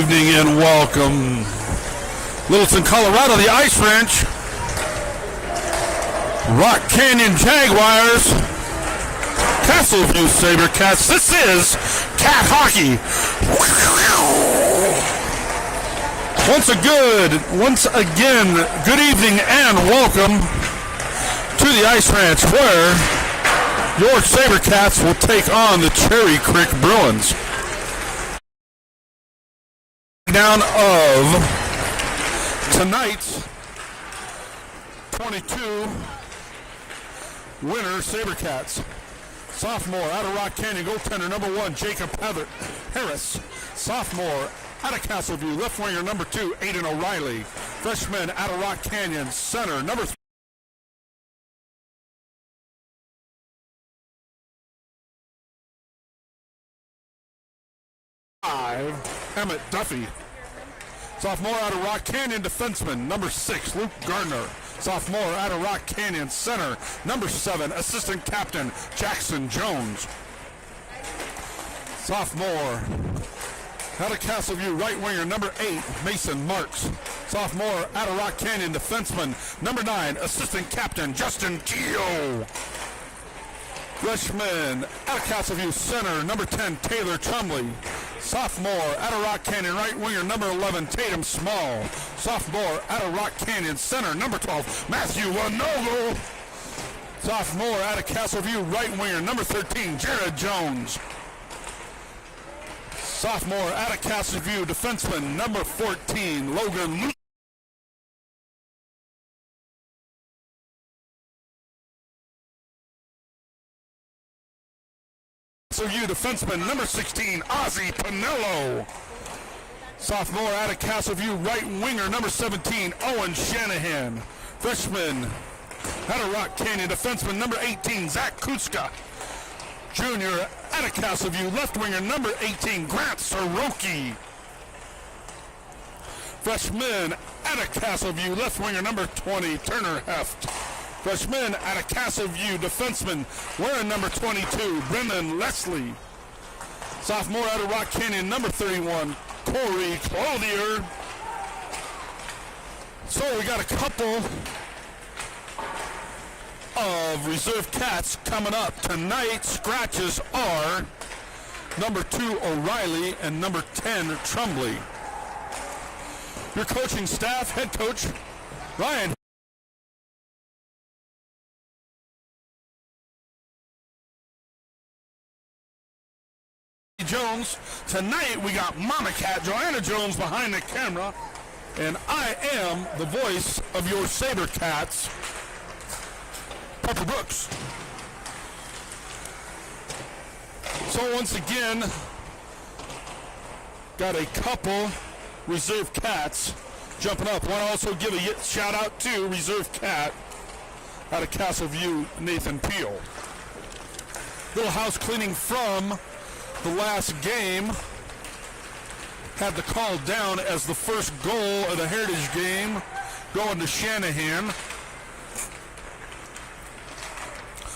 evening and welcome. Littleton, Colorado, the Ice Ranch. Rock Canyon Jaguars. Castleview Sabercats. This is Cat Hockey. Once again, good evening and welcome to the Ice Ranch, where your Sabercats will take on the Cherry Creek Bruins. Down of tonight's 22 winner Sabercats. Sophomore out of Rock Canyon, goaltender number 1, Jacob Harris. Sophomore out of Castleview, left winger number 2, Aiden O'Reilly. Freshman out of Rock Canyon, center number 3. Emmett Duffy. Sophomore out of Rock Canyon, defenseman number 6, Luke Gardner. Sophomore out of Rock Canyon, center number 7, assistant captain Jackson Jones. Sophomore out of Castleview, right winger number 8, Mason Marks. Sophomore out of Rock Canyon, defenseman number 9, assistant captain Justin Teo. Freshman out of Castleview, center number 10, Taylor Trumley. Sophomore out of Rock Canyon, right winger number 11, Tatum Small. Sophomore out of Rock Canyon, center number 12, Matthew Wanogo. Sophomore out of Castleview, right winger number 13, Jared Jones. Sophomore out of Castleview, defenseman number 14, Logan Luke. Castleview defenseman number 16, Ozzie Pinello. Sophomore out of Castleview, right winger number 17, Owen Shanahan. Freshman out of Rock Canyon, defenseman number 18, Zach Kutzka. Junior out of Castleview, left winger number 18, Grant Soroki. Freshman out of Castleview, left winger number 20, Turner Heft. Freshman out of Castleview, defenseman wearing number 22, Brendan Leslie. Sophomore out of Rock Canyon, number 31, Corey Clothier. So we got a couple of reserve cats coming up. Tonight's scratches are number 2, O'Reilly, and number 10, Trumley. Your coaching staff, head coach Ryan Jones. Tonight we got Mama Cat Joanna Jones behind the camera, and I am the voice of your Sabercats, Pepper Brooks. So once again, got a couple reserve cats jumping up. Want to also give a shout out to reserve cat out of Castleview, Nathan Peel. Little house cleaning from the last game. Had the call down as the first goal of the Heritage game going to Shanahan.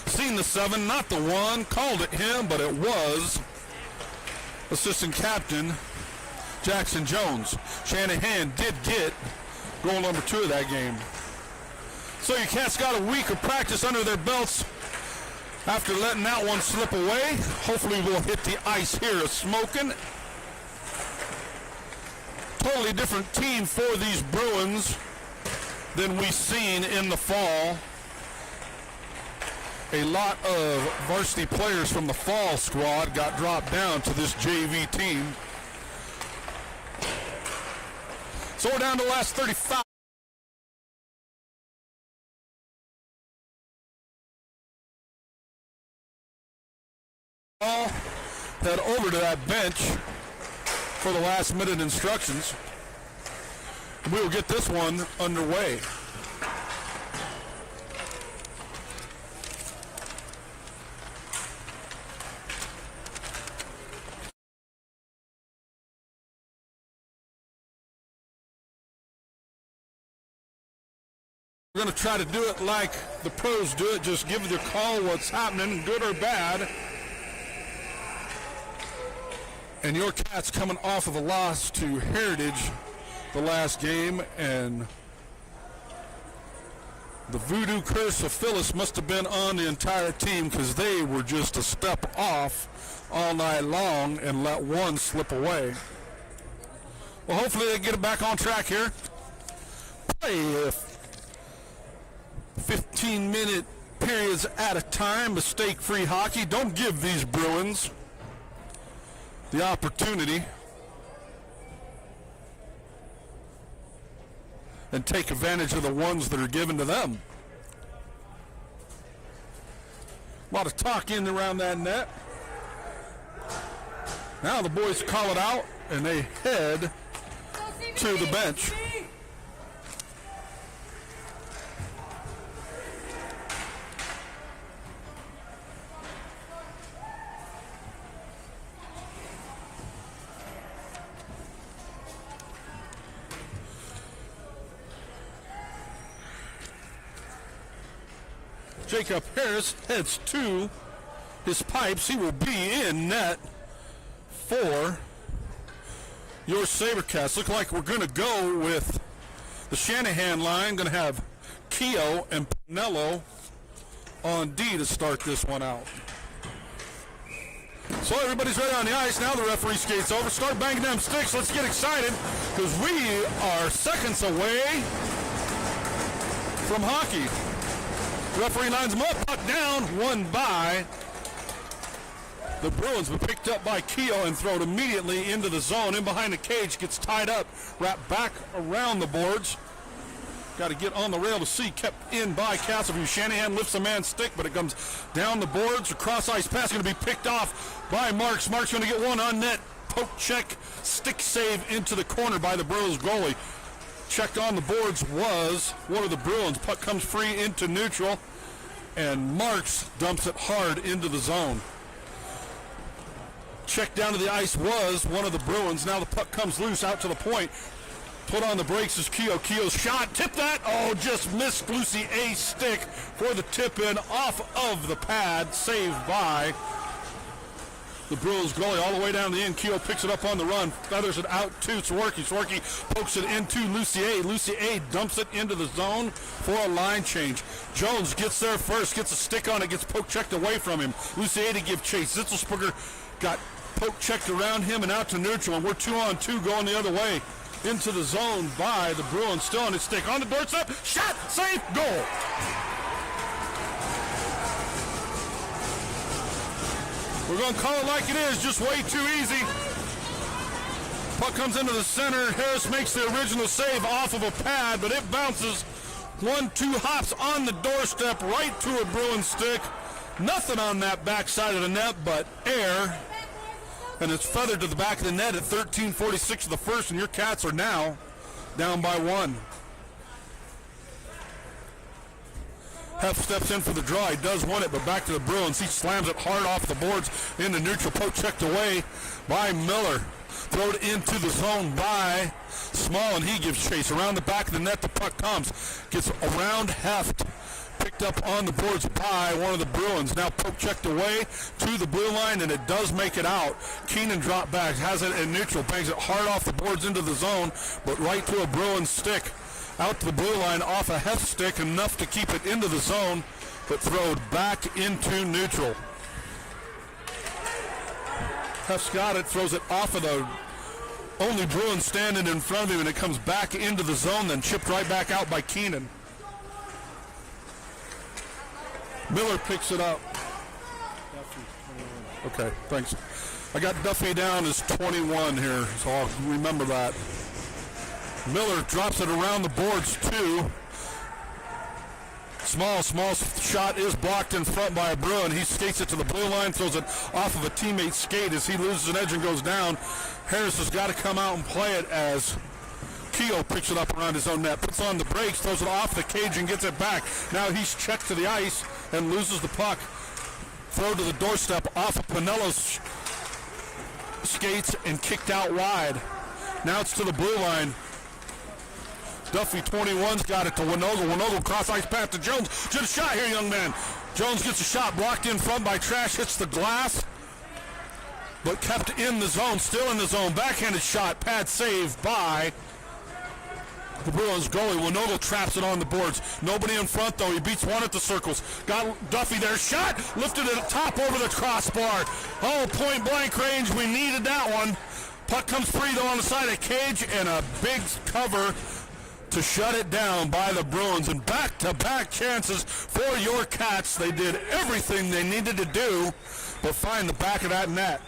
Seen the 7, not the 1, called it him, but it was assistant captain Jackson Jones. Shanahan did get goal number 2 of that game. So your Cats got a week of practice under their belts. After letting that one slip away, hopefully we'll hit the ice here smoking. Totally different team for these Bruins than we've seen in the fall. A lot of varsity players from the fall squad got dropped down to this JV team. So we're down to the last 35. Head over to that bench for the last minute instructions. We will get this one underway. We're going to try to do it like the pros do it. Just give the call what's happening, good or bad. And your Cats coming off of a loss to Heritage the last game, and the voodoo curse of Phyllis must have been on the entire team because they were just a step off all night long and let one slip away. Well, hopefully they get it back on track here. Play 15-minute periods at a time, mistake-free hockey. Don't give these Bruins the opportunity and take advantage of the ones that are given to them. A lot of talk in around that net. Now the boys call it out and they head to the bench. Jacob Harris heads to his pipes. He will be in net for your Sabercats. Look like we're going to go with the Shanahan line. Going to have Keogh and Pinello on D to start this one out. So everybody's ready on the ice. Now the referee skates over. Start banging them sticks. Let's get excited because we are seconds away from hockey. Referee lines them up, puck down, won by the Bruins, but picked up by Keogh and thrown immediately into the zone. In behind the cage, gets tied up, wrapped back around the boards. Got to get on the rail to see, kept in by Castleview. Shanahan lifts a man's stick, but it comes down the boards. A cross-ice pass going to be picked off by Marks. Marks going to get one on net. Poke check, stick save into the corner by the Bruins goalie. Checked on the boards was one of the Bruins. Puck comes free into neutral, and Marks dumps it hard into the zone. Checked down to the ice was one of the Bruins. Now the puck comes loose out to the point. Put on the brakes is Keogh. Keogh's shot, tip that. Oh, just missed Lucy A's stick for the tip in off of the pad. Saved by the Bruins goalie all the way down the end. Keogh picks it up on the run, feathers it out to Swarky. Swarky pokes it into Lucy A. Lucy A dumps it into the zone for a line change. Jones gets there first, gets a stick on it, gets poke checked away from him. Lucy A to give chase. Zitzelsberger got poke checked around him and out to neutral, and we're 2-on-2 going the other way into the zone by the Bruins. Still on his stick, on the doorstep, shot, save, goal. We're going to call it like it is, just way too easy. Puck comes into the center. Harris makes the original save off of a pad, but it bounces 1-2 hops on the doorstep right to a Bruin stick. Nothing on that backside of the net but air. And it's feathered to the back of the net at 13:46 of the first, and your Cats are now down by one. Heff steps in for the draw. He does want it, but back to the Bruins. He slams it hard off the boards into neutral. Poke checked away by Miller. Thrown into the zone by Small, and he gives chase. Around the back of the net, the puck comes. Gets around Heft. Picked up on the boards by one of the Bruins. Now poke checked away to the blue line, and it does make it out. Keenan drop back, has it in neutral, bangs it hard off the boards into the zone, but right to a Bruins stick. Out to the blue line off a Heft stick, enough to keep it into the zone, but throwed back into neutral. Heft's got it, throws it off of the only Bruin standing in front of him, and it comes back into the zone, then chipped right back out by Keenan. Miller picks it up. Okay, thanks. I got Duffy down as 21 here, so I'll remember that. Miller drops it around the boards too. Small shot is blocked in front by a Bruin. He skates it to the blue line, throws it off of a teammate's skate as he loses an edge and goes down. Harris has got to come out and play it as Keogh picks it up around his own net, puts on the brakes, throws it off the cage and gets it back. Now he's checked to the ice and loses the puck. Throw to the doorstep off of Pinello's skates and kicked out wide. Now it's to the blue line. Duffy, 21's got it to Winogle. Winogle cross ice pass to Jones. Get a shot here, young man. Jones gets a shot blocked in front by Trash, hits the glass. but kept in the zone, still in the zone. Backhanded shot, pad save by the Bruins goalie. Winogle traps it on the boards. Nobody in front, though. He beats one at the circles. Got Duffy there. Shot! Lifted it top over the crossbar. Oh, point blank range. We needed that one. Puck comes free, though, on the side of Cage, and a big cover to shut it down by the Bruins. And back-to-back chances for your Cats. They did everything they needed to do but find the back of that net.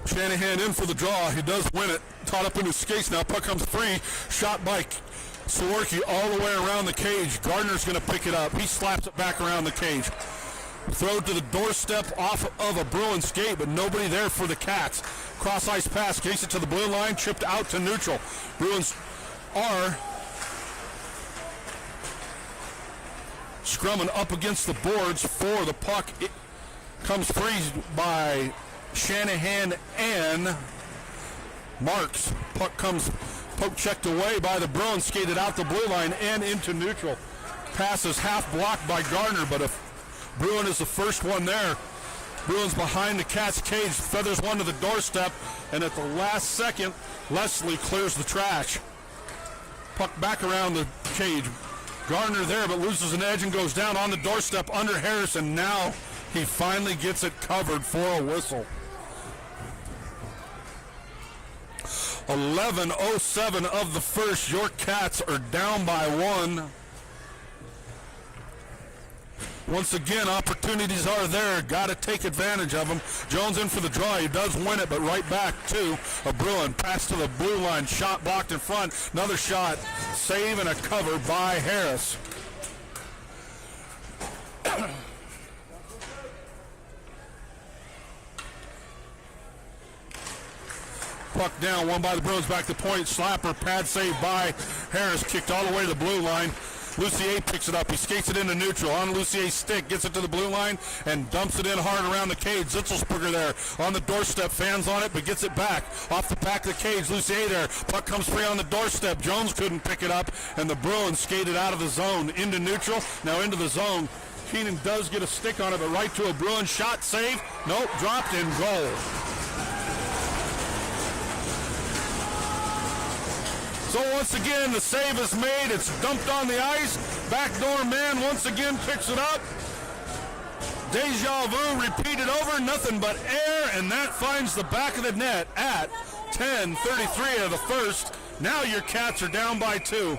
Shanahan in for the draw. He does win it. Caught up in his skates now. Puck comes free. Shot by Sawicki all the way around the cage. Gardner's going to pick it up. He slaps it back around the cage. Throw to the doorstep off of a Bruin skate, but nobody there for the Cats. Cross ice pass. Gets it to the blue line. Chipped out to neutral. Bruins are scrumming up against the boards for the puck. It comes free by Shanahan and Marks. Puck comes poke checked away by the Bruins, skated out the blue line and into neutral. Pass is half blocked by Gardner, but if Bruin is the first one there, Bruins behind the Cats cage, feathers one to the doorstep, and at the last second, Leslie clears the trash. Puck back around the cage. Gardner there, but loses an edge and goes down on the doorstep under Harrison. Now he finally gets it covered for a whistle. 11:07 of the first. Your Cats are down by one. Once again, opportunities are there. Got to take advantage of them. Jones in for the draw. He does win it, but right back to a Bruin. Pass to the blue line. Shot blocked in front. Another shot. Save and a cover by Harris. Puck down, one by the Bruins, back to point. Slapper, pad save by Harris. Kicked all the way to the blue line. Lucier picks it up. He skates it into neutral. On Lucier's stick, gets it to the blue line and dumps it in hard around the cage. Zitzelsberger there on the doorstep. Fans on it, but gets it back. Off the back of the cage, Lucier there. Puck comes free on the doorstep. Jones couldn't pick it up, and the Bruins skated out of the zone into neutral. Now into the zone. Keenan does get a stick on it, but right to a Bruin shot. Save. Nope, dropped in goal. So once again, the save is made. It's dumped on the ice. Backdoor man once again picks it up. Deja vu repeated over. Nothing but air, and that finds the back of the net at 10:33 of the first. Now your Cats are down by two.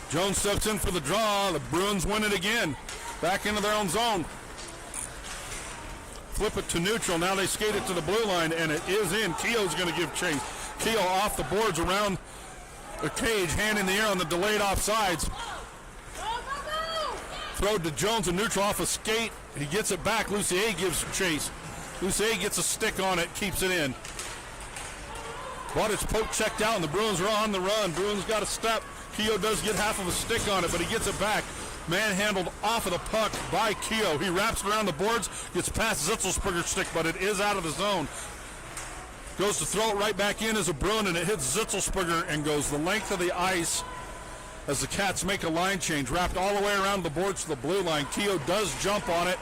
Jones steps in for the draw. The Bruins win it again. Back into their own zone. Flip it to neutral. Now they skate it to the blue line, and it is in. Keogh's going to give chase. Keogh off the boards around the cage, hand in the air on the delayed offsides. Throw to Jones and neutral off a skate. He gets it back. Lucier gives chase. Lucier gets a stick on it, keeps it in. But it's poke checked out, and the Bruins are on the run. Bruins got a step. Keogh does get half of a stick on it, but he gets it back. Manhandled off of the puck by Keogh. He wraps it around the boards, gets past Zitzelsberger's stick, but it is out of the zone. Goes to throw it right back in as a Bruin, and it hits Zitzelsberger and goes the length of the ice as the Cats make a line change. Wrapped all the way around the boards to the blue line. Keogh does jump on it.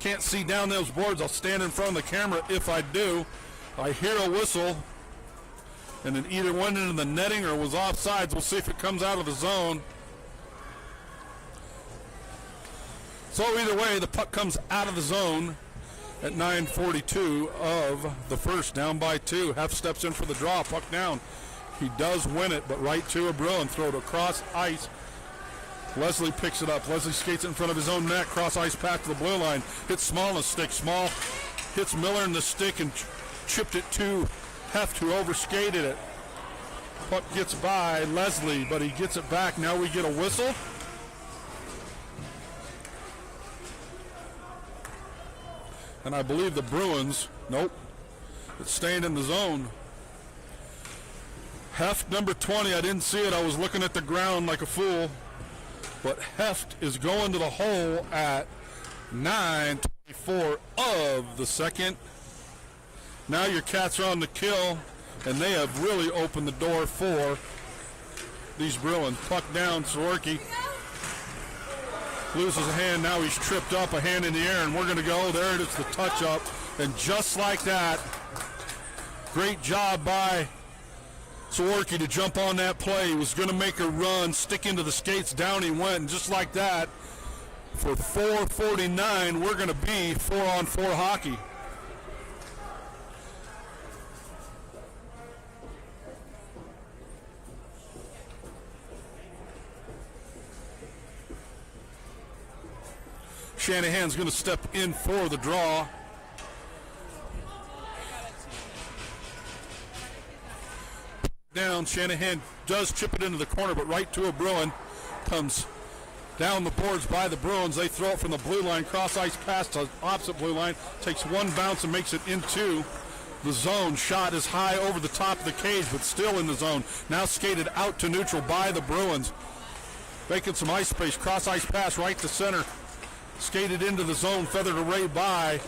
Can't see down those boards. I'll stand in front of the camera if I do. I hear a whistle, and it either went into the netting or was offsides. We'll see if it comes out of the zone. So either way, the puck comes out of the zone at 9:42 of the first, down by two. Hef steps in for the draw, puck down. He does win it, but right to a Bruin. Throw it across ice. Leslie picks it up. Leslie skates it in front of his own net. Cross ice pass to the blue line. Hits Small in the stick. Small hits Miller in the stick and chipped it to Heft, who overskated it. Puck gets by Leslie, but he gets it back. Now we get a whistle. And I believe the Bruins, nope, it's staying in the zone. Heft, number 20, I didn't see it. I was looking at the ground like a fool. But Heft is going to the hole at 9:24 of the second. Now your Cats are on the kill, and they have really opened the door for these Bruins. Puck down, Sworky loses a hand. Now he's tripped up, a hand in the air, and we're going to go. There it is, the touch up, and just like that, great job by Sworky to jump on that play. He was going to make a run, stick into the skates, down he went, and just like that, for 4:49, we're going to be 4-on-4 hockey. Shanahan's going to step in for the draw. Down, Shanahan does chip it into the corner, but right to a Bruin. Comes down the boards by the Bruins. They throw it from the blue line, cross ice pass to opposite blue line. Takes one bounce and makes it into the zone. Shot is high over the top of the cage, but still in the zone. Now skated out to neutral by the Bruins. Making some ice space, cross ice pass right to center. Skated into the zone, feathered away by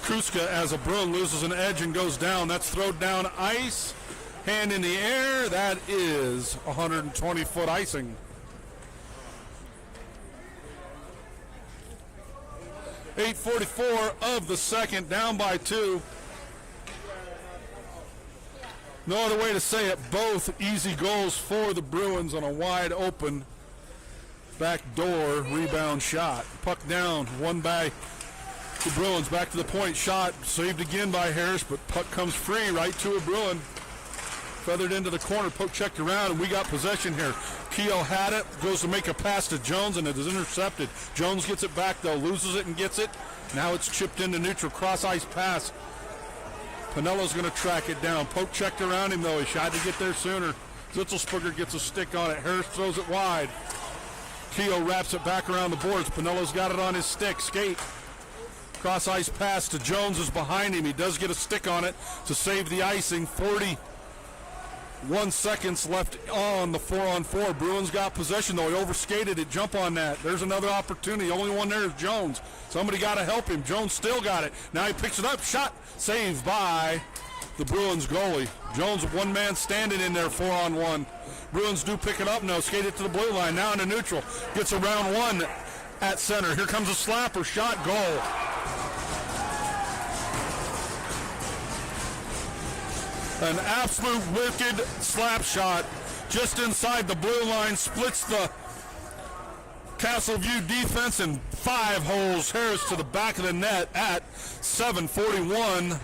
Kruska as a Bruin loses an edge and goes down. That's thrown down ice. Hand in the air. That is 120-foot icing. 8:44 of the second, down by 2. No other way to say it. Both easy goals for the Bruins on a wide open backdoor rebound shot. Puck down, won by the Bruins. Back to the point, shot saved again by Harris, but puck comes free right to a Bruin. Feathered into the corner, poke checked around, and we got possession here. Keogh had it, goes to make a pass to Jones, and it is intercepted. Jones gets it back though, loses it and gets it. Now it's chipped into neutral, cross ice pass. Pinello's going to track it down. Poke checked around him though, he tried to get there sooner. Zitzelsperger gets a stick on it, Harris throws it wide. Keogh wraps it back around the boards. Pinello's got it on his stick. Skate. Cross ice pass to Jones is behind him. He does get a stick on it to save the icing. 41 seconds left on the 4-on-4. Bruins got possession though. He overskated it. Jump on that. There's another opportunity. The only one there is Jones. Somebody got to help him. Jones still got it. Now he picks it up. Shot saved by the Bruins goalie. Jones, one man standing in there, 4-on-1. Bruins do pick it up now, skate it to the blue line, now into neutral. Gets around one at center. Here comes a slapper, shot, goal. An absolute wicked slap shot just inside the blue line, splits the Castleview defense in 5 holes. Harris to the back of the net at 7:41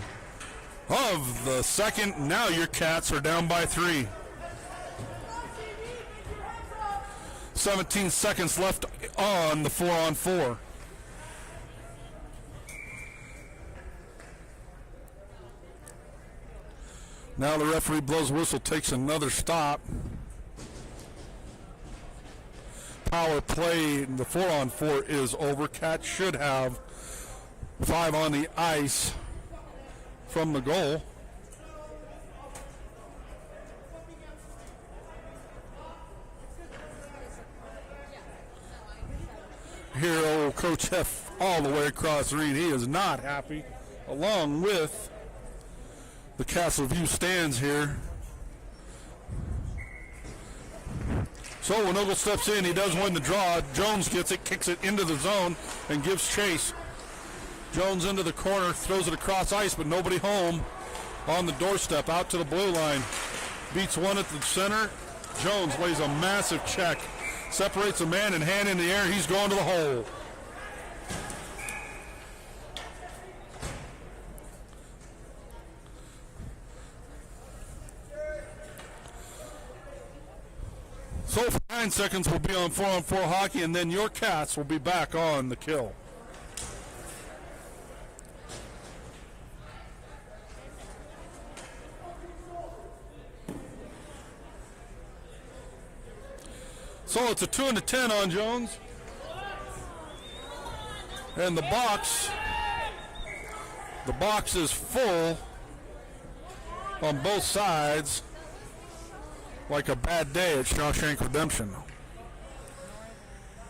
of the second. Now your Cats are down by 3. 17 seconds left on the 4-on-4. Now the referee blows whistle, takes another stop. Power play, the 4-on-4 is over. Cats should have 5 on the ice from the goal. Here, old Coach F all the way across the ring. He is not happy, along with the Castleview stands here. So when Ogle steps in, he does win the draw. Jones gets it, kicks it into the zone, and gives chase. Jones into the corner, throws it across ice, but nobody home on the doorstep, out to the blue line. Beats one at the center. Jones lays a massive check. Separates a man and hand in the air. He's going to the hole. So for 9 seconds, we'll be on 4-on-4 hockey, and then your Cats will be back on the kill. So it's a 2-10 on Jones. And the box is full on both sides, like a bad day at Shawshank Redemption.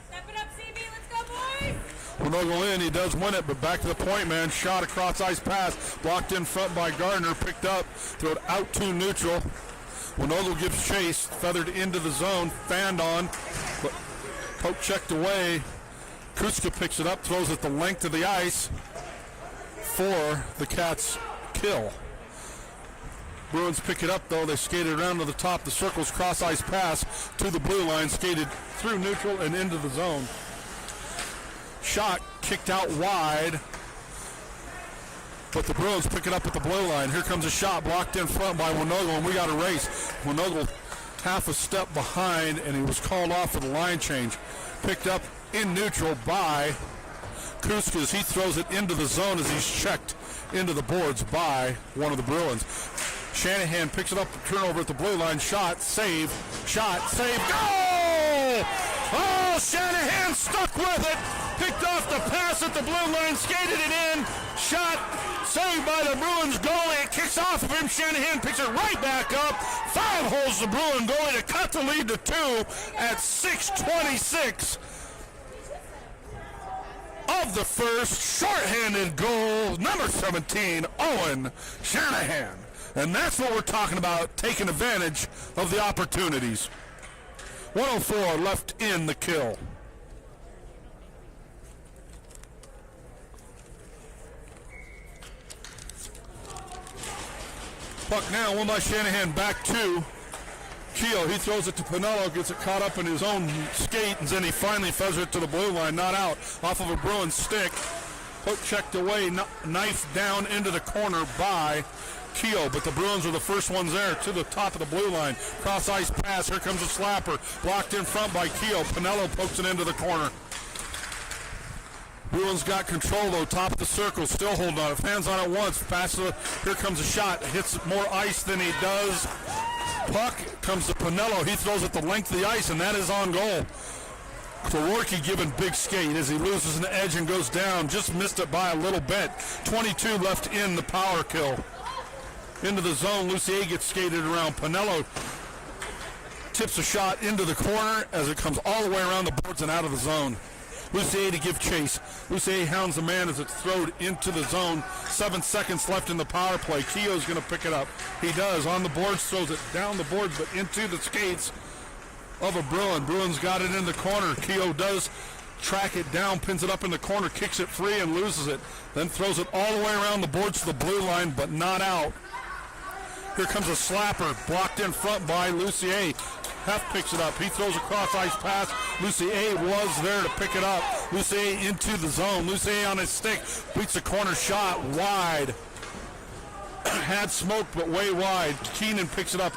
Step it up, CB. Let's go, boys. Winogle in, he does win it, but back to the point, man. Shot across ice pass, blocked in front by Gardner, picked up, throw it out to neutral. Winogle gives chase, feathered into the zone, fanned on, but poke checked away. Kuska picks it up, throws it the length of the ice for the Cats' kill. Bruins pick it up, though. They skated around to the top of the circles, cross ice pass to the blue line, skated through neutral and into the zone. Shot kicked out wide, but the Bruins pick it up at the blue line. Here comes a shot blocked in front by Winogle, and we got a race. Winogle half a step behind, and he was called off for the line change. Picked up in neutral by Kuska. He throws it into the zone as he's checked into the boards by one of the Bruins. Shanahan picks it up, turnover at the blue line, shot, save, goal! Oh, Shanahan stuck with it, picked off the pass at the blue line, skated it in, shot, saved by the Bruins goalie. It kicks off of him. Shanahan picks it right back up. 5 holes the Bruin goalie to cut the lead to 2 at 6:26 of the first. Shorthanded goal, number 17, Owen Shanahan. And that's what we're talking about, taking advantage of the opportunities. 104 left in the kill. Puck now won by Shanahan, back to Keogh. He throws it to Pinello, gets it caught up in his own skate, and then he finally feathers it to the blue line, not out, off of a Bruin stick. Poke checked away, knife down into the corner by Keogh, but the Bruins are the first ones there to the top of the blue line. Cross ice pass, here comes a slapper, blocked in front by Keogh. Pinello pokes it into the corner. Bruins got control though, top of the circle, still holding on it, hands on it once, here comes a shot, hits more ice than he does. Puck comes to Pinello, he throws it the length of the ice, and that is on goal. Kaworki giving big skate as he loses an edge and goes down, just missed it by a little bit. 22 left in the power kill. Into the zone, Lucier gets skated around. Pinello tips a shot into the corner as it comes all the way around the boards and out of the zone. Lucier to give chase. Lucier hounds the man as it's thrown into the zone. 7 seconds left in the power play. Keogh's going to pick it up. He does. On the boards, throws it down the boards, but into the skates of a Bruin. Bruin's got it in the corner. Keogh does track it down, pins it up in the corner, kicks it free and loses it. Then throws it all the way around the boards to the blue line, but not out. Here comes a slapper, blocked in front by Lucier. Hef picks it up. He throws a cross ice pass. Lucier was there to pick it up. Lucier into the zone. Lucier on his stick, beats a corner shot wide. Had smoke, but way wide. Keenan picks it up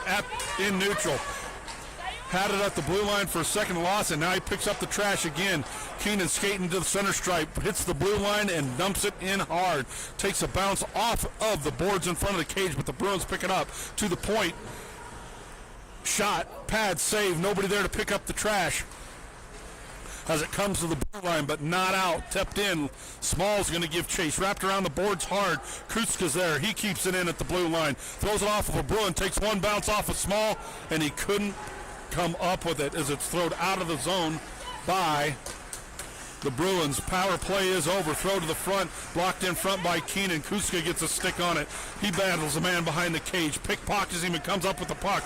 in neutral. Had it at the blue line for a second, loss, and now he picks up the trash again. Keenan skating to the center stripe, hits the blue line and dumps it in hard. Takes a bounce off of the boards in front of the cage, but the Bruins pick it up to the point. Shot, pad, save, nobody there to pick up the trash as it comes to the blue line, but not out. Tipped in. Small's going to give chase. Wrapped around the boards hard. Krutzka's there. He keeps it in at the blue line. Throws it off of a Bruin. Takes one bounce off of Small, and he couldn't come up with it as it's thrown out of the zone by the Bruins. Power play is over. Throw to the front. Blocked in front by Keenan. Kuska gets a stick on it. He battles the man behind the cage. Pickpockets him and comes up with the puck.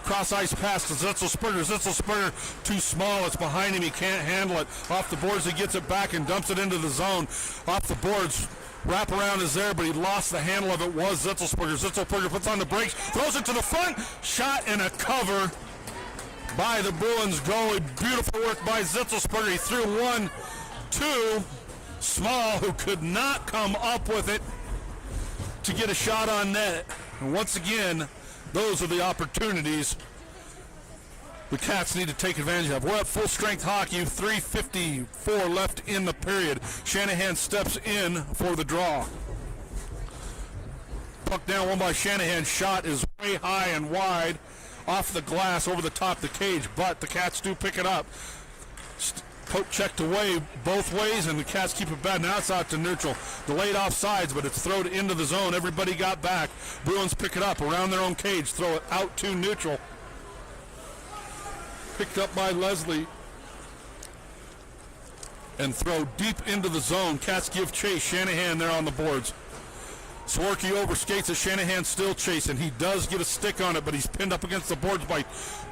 Cross ice pass to Zetzel-Sperger. Zetzel-Sperger too small. It's behind him. He can't handle it. Off the boards, he gets it back and dumps it into the zone. Off the boards, wraparound is there, but he lost the handle of it. Was Zetzel-Sperger. Zetzel-Sperger puts on the brakes, throws it to the front. Shot and a cover by the Bruins goalie. Beautiful work by Zetzel-Sperger. He threw 1-2. Small, who could not come up with it to get a shot on net. And once again, those are the opportunities the Cats need to take advantage of. We're at full strength hockey. 3:54 left in the period. Shanahan steps in for the draw. Puck down, one by Shanahan. Shot is way high and wide off the glass over the top of the cage, but the Cats do pick it up. Poke checked away both ways, and the Cats keep it back. Now it's out to neutral. Delayed offsides, but it's thrown into the zone. Everybody got back. Bruins pick it up around their own cage. Throw it out to neutral. Picked up by Leslie. and throw deep into the zone. Cats give chase. Shanahan there on the boards. Sworky overskates it. Shanahan still chasing. He does get a stick on it, but he's pinned up against the boards by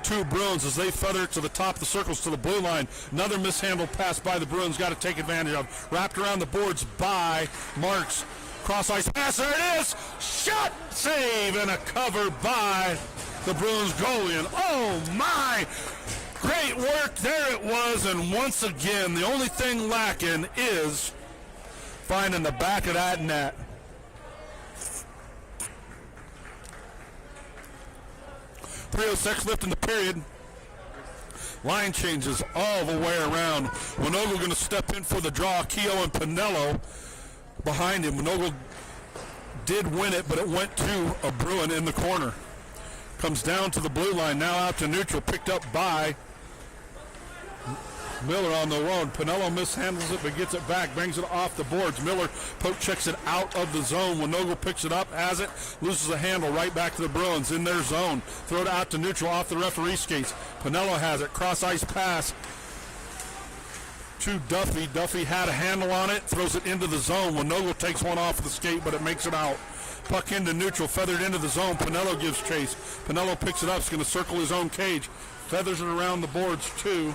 two Bruins as they feather it to the top of the circles to the blue line. Another mishandled pass by the Bruins. Got to take advantage of. Wrapped around the boards by Marks. Cross ice pass. There it is. Shot. Save and a cover by the Bruins goalie. And oh my. Great work. There it was. And once again, the only thing lacking is finding the back of that net. 3:06 left in the period. Line changes all the way around. Winogle going to step in for the draw. Keogh and Pinello behind him. Winogle did win it, but it went to a Bruin in the corner. Comes down to the blue line, now out to neutral, picked up by Miller on the road. Pinello mishandles it, but gets it back, brings it off the boards. Miller poke checks it out of the zone. Winogle picks it up, has it, loses the handle, right back to the Bruins in their zone. Throw it out to neutral off the referee skates. Pinello has it, cross ice pass to Duffy. Duffy had a handle on it, throws it into the zone. Winogle takes one off the skate, but it makes it out. Puck into neutral, feathered into the zone. Pinello gives chase. Pinello picks it up, is going to circle his own cage. Feathers it around the boards too.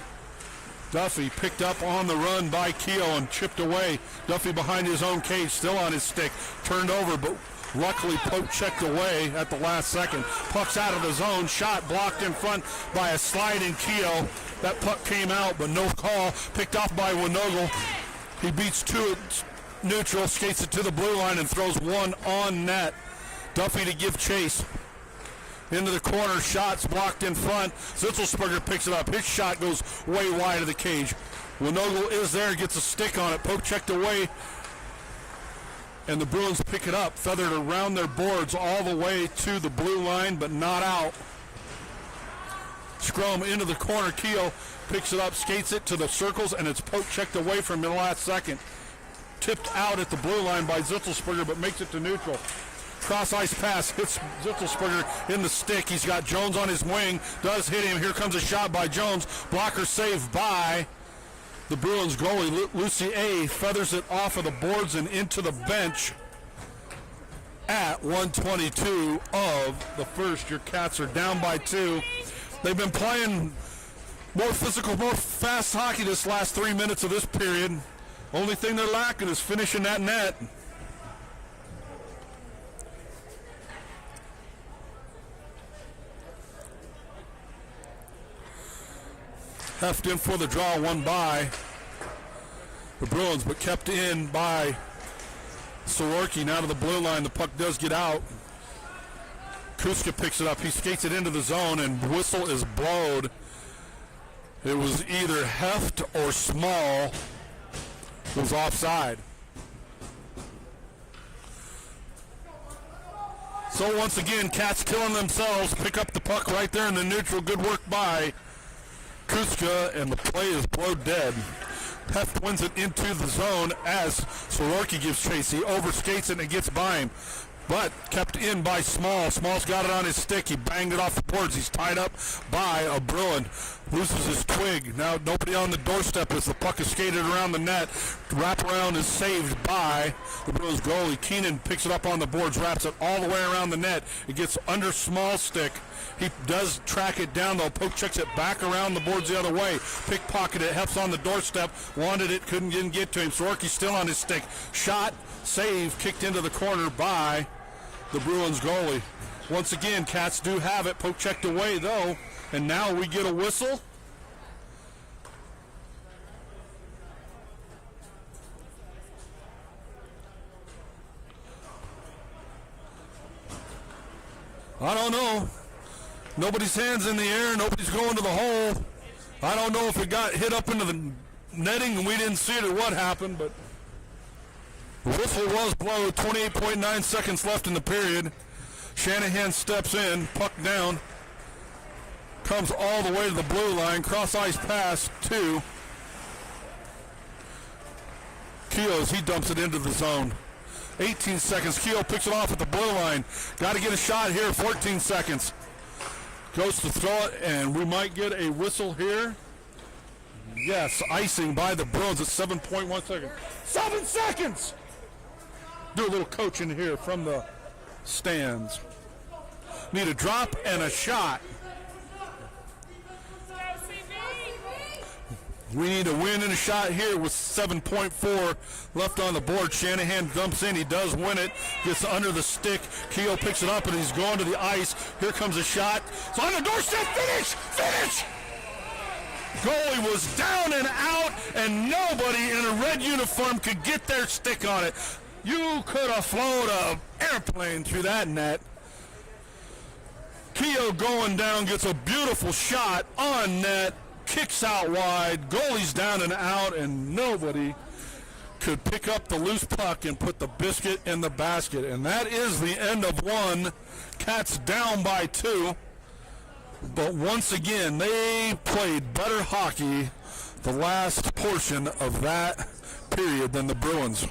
Duffy picked up on the run by Keogh and chipped away. Duffy behind his own cage, still on his stick. Turned over, but luckily poke checked away at the last second. Puck's out of the zone. Shot blocked in front by a sliding Keogh. That puck came out, but no call. Picked off by Winogle. He beats two at neutral, skates it to the blue line and throws one on net. Duffy to give chase. Into the corner, shots blocked in front. Zitzelsperger picks it up. His shot goes way wide of the cage. Winogle is there, gets a stick on it. Poke checked away, and the Bruins pick it up. Feathered around their boards all the way to the blue line, but not out. Scrum into the corner. Keogh picks it up, skates it to the circles, and it's poke checked away from him in the last second. Tipped out at the blue line by Zitzelsperger, but makes it to neutral. Cross ice pass hits Zitzelsperger in the stick. He's got Jones on his wing. Does hit him. Here comes a shot by Jones. Blocker saved by the Bruins goalie. Lucy A. feathers it off of the boards and into the bench at 1:22 of the first. Your Cats are down by 2. They've been playing more physical, more fast hockey this last 3 minutes of this period. Only thing they're lacking is finishing that net. Heft in for the draw, won by the Bruins, but kept in by Soroki. Now to the blue line, the puck does get out. Kuska picks it up, he skates it into the zone, and whistle is blowed. It was either Heft or Small was offside. So once again, Cats killing themselves, pick up the puck right there in the neutral. Good work by Kuska, and the play is blowed dead. Heft wins it into the zone as Soroki gives chase. He overskates it and it gets by him, but kept in by Small. Small's got it on his stick. He banged it off the boards. He's tied up by a Bruin. Loses his twig. Now nobody on the doorstep as the puck is skated around the net. Wraparound is saved by the Bruins goalie. Keenan picks it up on the boards, wraps it all the way around the net. It gets under Small's stick. He does track it down, though. Poke checks it back around the boards the other way. Pickpocket it. Heft's on the doorstep. Wanted it. Didn't get to him. Soroki's still on his stick. Shot. Save. Kicked into the corner by the Bruins goalie. Once again, Cats do have it. Poke checked away, though. And now we get a whistle. I don't know. Nobody's hands in the air. Nobody's going to the hole. I don't know if it got hit up into the netting and we didn't see it or what happened, but the whistle was blown. 28.9 seconds left in the period. Shanahan steps in, puck down, comes all the way to the blue line, cross ice pass to Keogh. He dumps it into the zone. 18 seconds. Keogh picks it off at the blue line. Got to get a shot here. 14 seconds. Goes to throw it, and we might get a whistle here. Yes, icing by the Bruins at 7.1 seconds. 7 seconds! Do a little coaching here from the stands. Need a drop and a shot. We need a win and a shot here with 7.4 left on the board. Shanahan dumps in. He does win it. Gets under the stick. Keogh picks it up, and he's going to the ice. Here comes a shot. It's on the doorstep. Finish! Finish! Goalie was down and out, and nobody in a red uniform could get their stick on it. You could have flown an airplane through that net. Keogh going down, gets a beautiful shot on net. Kicks out wide, goalie's down and out, and nobody could pick up the loose puck and put the biscuit in the basket. And that is the end of one. Cats down by 2. But once again, they played better hockey the last portion of that period than the Bruins.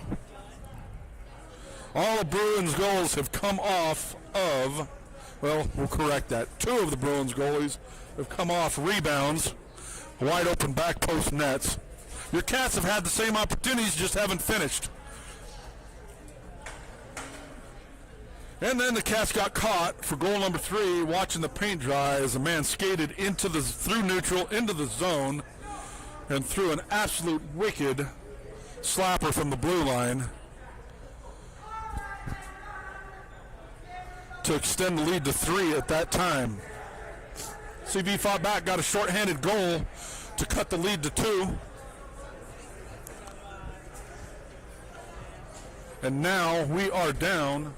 All the Bruins goals have come off of, well, we'll correct that. 2 of the Bruins goalies have come off rebounds. Wide open back post nets. Your Cats have had the same opportunities, just haven't finished. And then the Cats got caught for goal number 3, watching the paint dry as a man skated through neutral into the zone and threw an absolute wicked slapper from the blue line to extend the lead to 3 at that time. CV fought back, got a shorthanded goal to cut the lead to 2. And now we are down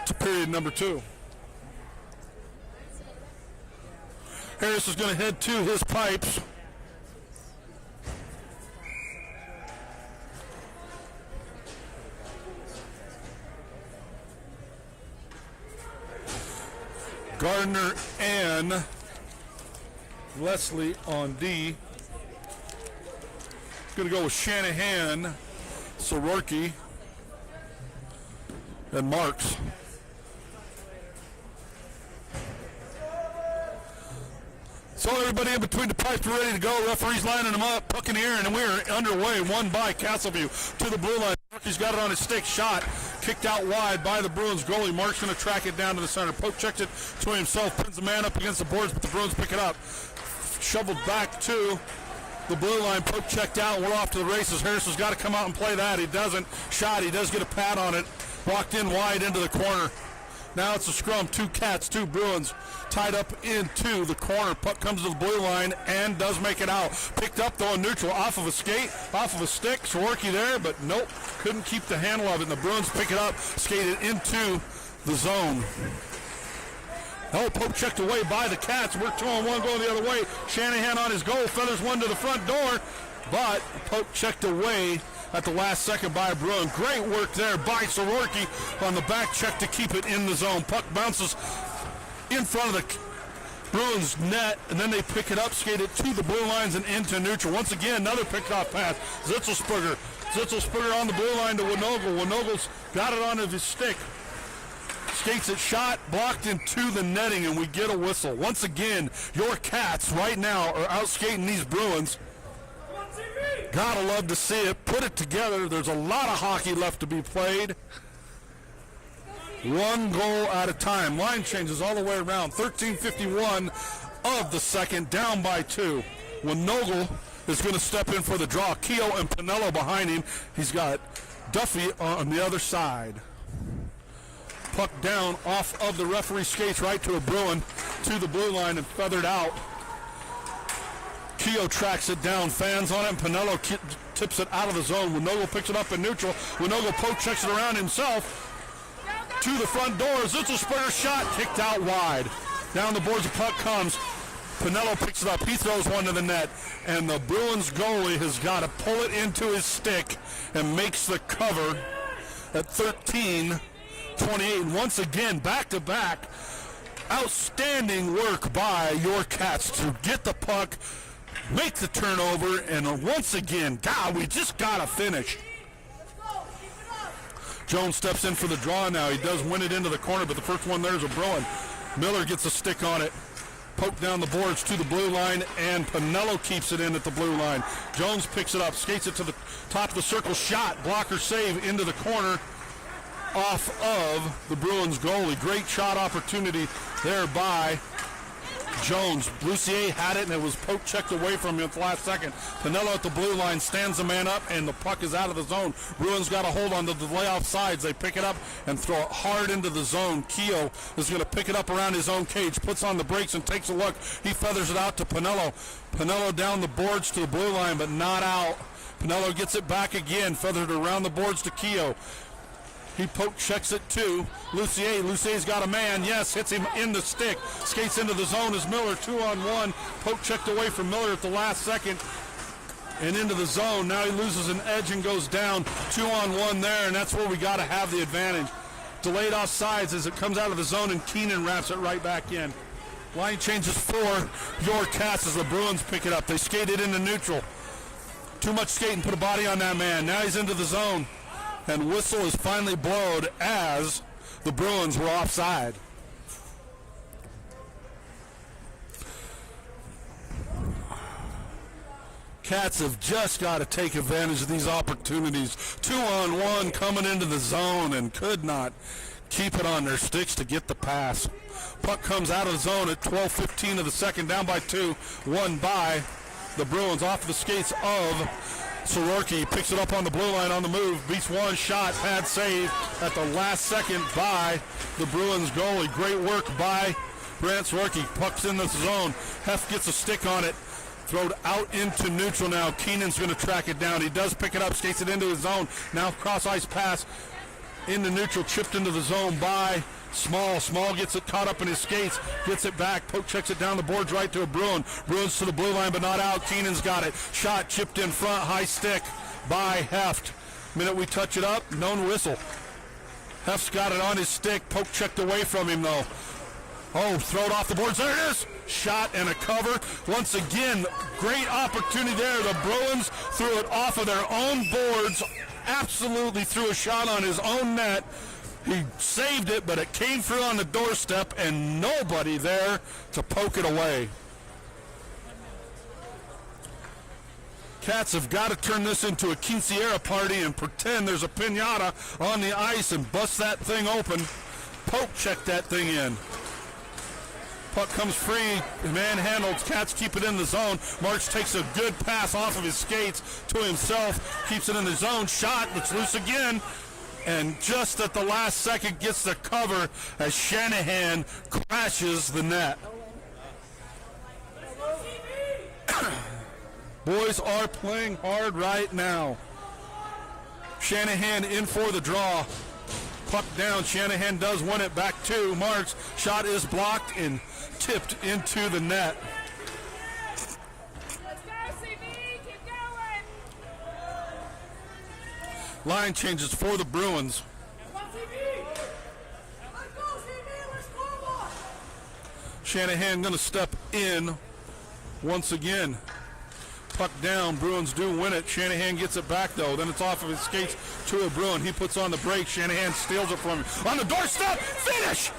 to period number 2. Harris is going to head to his pipes. Gardner and Leslie on D. Going to go with Shanahan, Soroki, and Marks. So everybody in between the pipes are ready to go. Referee's lining them up, puck in the air, and we're underway. Won by Castleview to the blue line. He's got it on his stick. Shot kicked out wide by the Bruins goalie. Mark's going to track it down to the center. Poke checked it to himself. Pins the man up against the boards, but the Bruins pick it up. Shoveled back to the blue line. Poke checked out. We're off to the races. Harris has got to come out and play that. He doesn't. Shot. He does get a pad on it. Walked in wide into the corner. Now it's a scrum. 2 Cats, 2 Bruins. Tied up into the corner. Puck comes to the blue line and does make it out. Picked up though in neutral off of a skate, off of a stick. Soroki there, but nope. Couldn't keep the handle of it. And the Bruins pick it up, skated into the zone. Oh, poke checked away by the Cats. We're 2-on-1 going the other way. Shanahan on his goal. Feathers one to the front door, but poke checked away at the last second by Bruin. Great work there by Soroki on the back check to keep it in the zone. Puck bounces in front of the Bruins net, and then they pick it up, skate it to the blue lines and into neutral. Once again, another pickoff pass. Zitzelsperger on the blue line to Winogel. Winogel's got it on his stick. Skates it, shot, blocked into the netting, and we get a whistle. Once again, your Cats right now are out skating these Bruins. Gotta love to see it. Put it together. There's a lot of hockey left to be played. 1 goal at a time. Line changes all the way around. 13:51 of the second, down by 2. Winogel is going to step in for the draw. Keogh and Pinello behind him. He's got Duffy on the other side. Puck down off of the referee, skates right to a Bruin, to the blue line and feathered out. Keogh tracks it down, fans on it, and Pinello tips it out of the zone. Winogel picks it up in neutral. Winogel poke checks it around himself to the front door. Zitzelsperger shot kicked out wide. Down the boards, the puck comes. Pinello picks it up. He throws one to the net, and the Bruins goalie has got to pull it into his stick and makes the cover at 13:28. Once again, back-to-back, outstanding work by your Cats to get the puck, make the turnover, and once again, God, we just got to finish. Jones steps in for the draw now. He does win it into the corner, but the first one there is a Bruin. Miller gets a stick on it. Poke down the boards to the blue line, and Pinello keeps it in at the blue line. Jones picks it up, skates it to the top of the circle, shot, blocker save into the corner off of the Bruins goalie. Great shot opportunity there by Jones. Lucier had it, and it was poke checked away from him at the last second. Pinello at the blue line stands the man up, and the puck is out of the zone. Bruins got a hold on the layoff sides. They pick it up and throw it hard into the zone. Keogh is going to pick it up around his own cage, puts on the brakes and takes a look. He feathers it out to Pinello. Pinello down the boards to the blue line, but not out. Pinello gets it back again, feathered around the boards to Keogh. He poke checks it to Lucier. Lucier's got a man. Yes, hits him in the stick. Skates into the zone as Miller, 2-on-1. Poke checked away from Miller at the last second and into the zone. Now he loses an edge and goes down. 2-on-1 there, and that's where we got to have the advantage. Delayed offsides as it comes out of the zone, and Keenan wraps it right back in. Line changes for your Cats as the Bruins pick it up. They skate it into neutral. Too much skating, put a body on that man. Now he's into the zone. And whistle is finally blown as the Bruins were offside. Cats have just got to take advantage of these opportunities. 2-on-1 coming into the zone and could not keep it on their sticks to get the pass. Puck comes out of the zone at 12:15 of the second, down by 2, won by the Bruins off the skates of Sororki. Picks it up on the blue line on the move, beats one shot, pad save at the last second by the Bruins goalie. Great work by Brant Sororki. Puck's in the zone. Heft gets a stick on it. Thrown out into neutral now. Keenan's going to track it down. He does pick it up, skates it into his zone. Now cross ice pass into neutral, chipped into the zone by Small. Small gets it caught up in his skates, gets it back, poke checks it down the boards right to a Bruin. Bruins to the blue line, but not out. Keenan's got it. Shot chipped in front, high stick by Heft. Minute we touch it up, no whistle. Heft's got it on his stick, poke checked away from him though. Oh, throw it off the boards. There it is. Shot and a cover. Once again, great opportunity there. The Bruins threw it off of their own boards. Absolutely threw a shot on his own net. He saved it, but it came through on the doorstep and nobody there to poke it away. Cats have got to turn this into a quinceañera party and pretend there's a piñata on the ice and bust that thing open. Poke check that thing in. Puck comes free, manhandled. Cats keep it in the zone. March takes a good pass off of his skates to himself, keeps it in the zone. Shot, it's loose again. And just at the last second gets the cover as Shanahan crashes the net. Boys are playing hard right now. Shanahan in for the draw. Puck down. Shanahan does win it back to Marks. Shot is blocked and tipped into the net. Line changes for the Bruins. Shanahan going to step in once again. Puck down. Bruins do win it. Shanahan gets it back, though. Then it's off of his skates to a Bruin. He puts on the brake. Shanahan steals it from him. On the doorstep. Finish!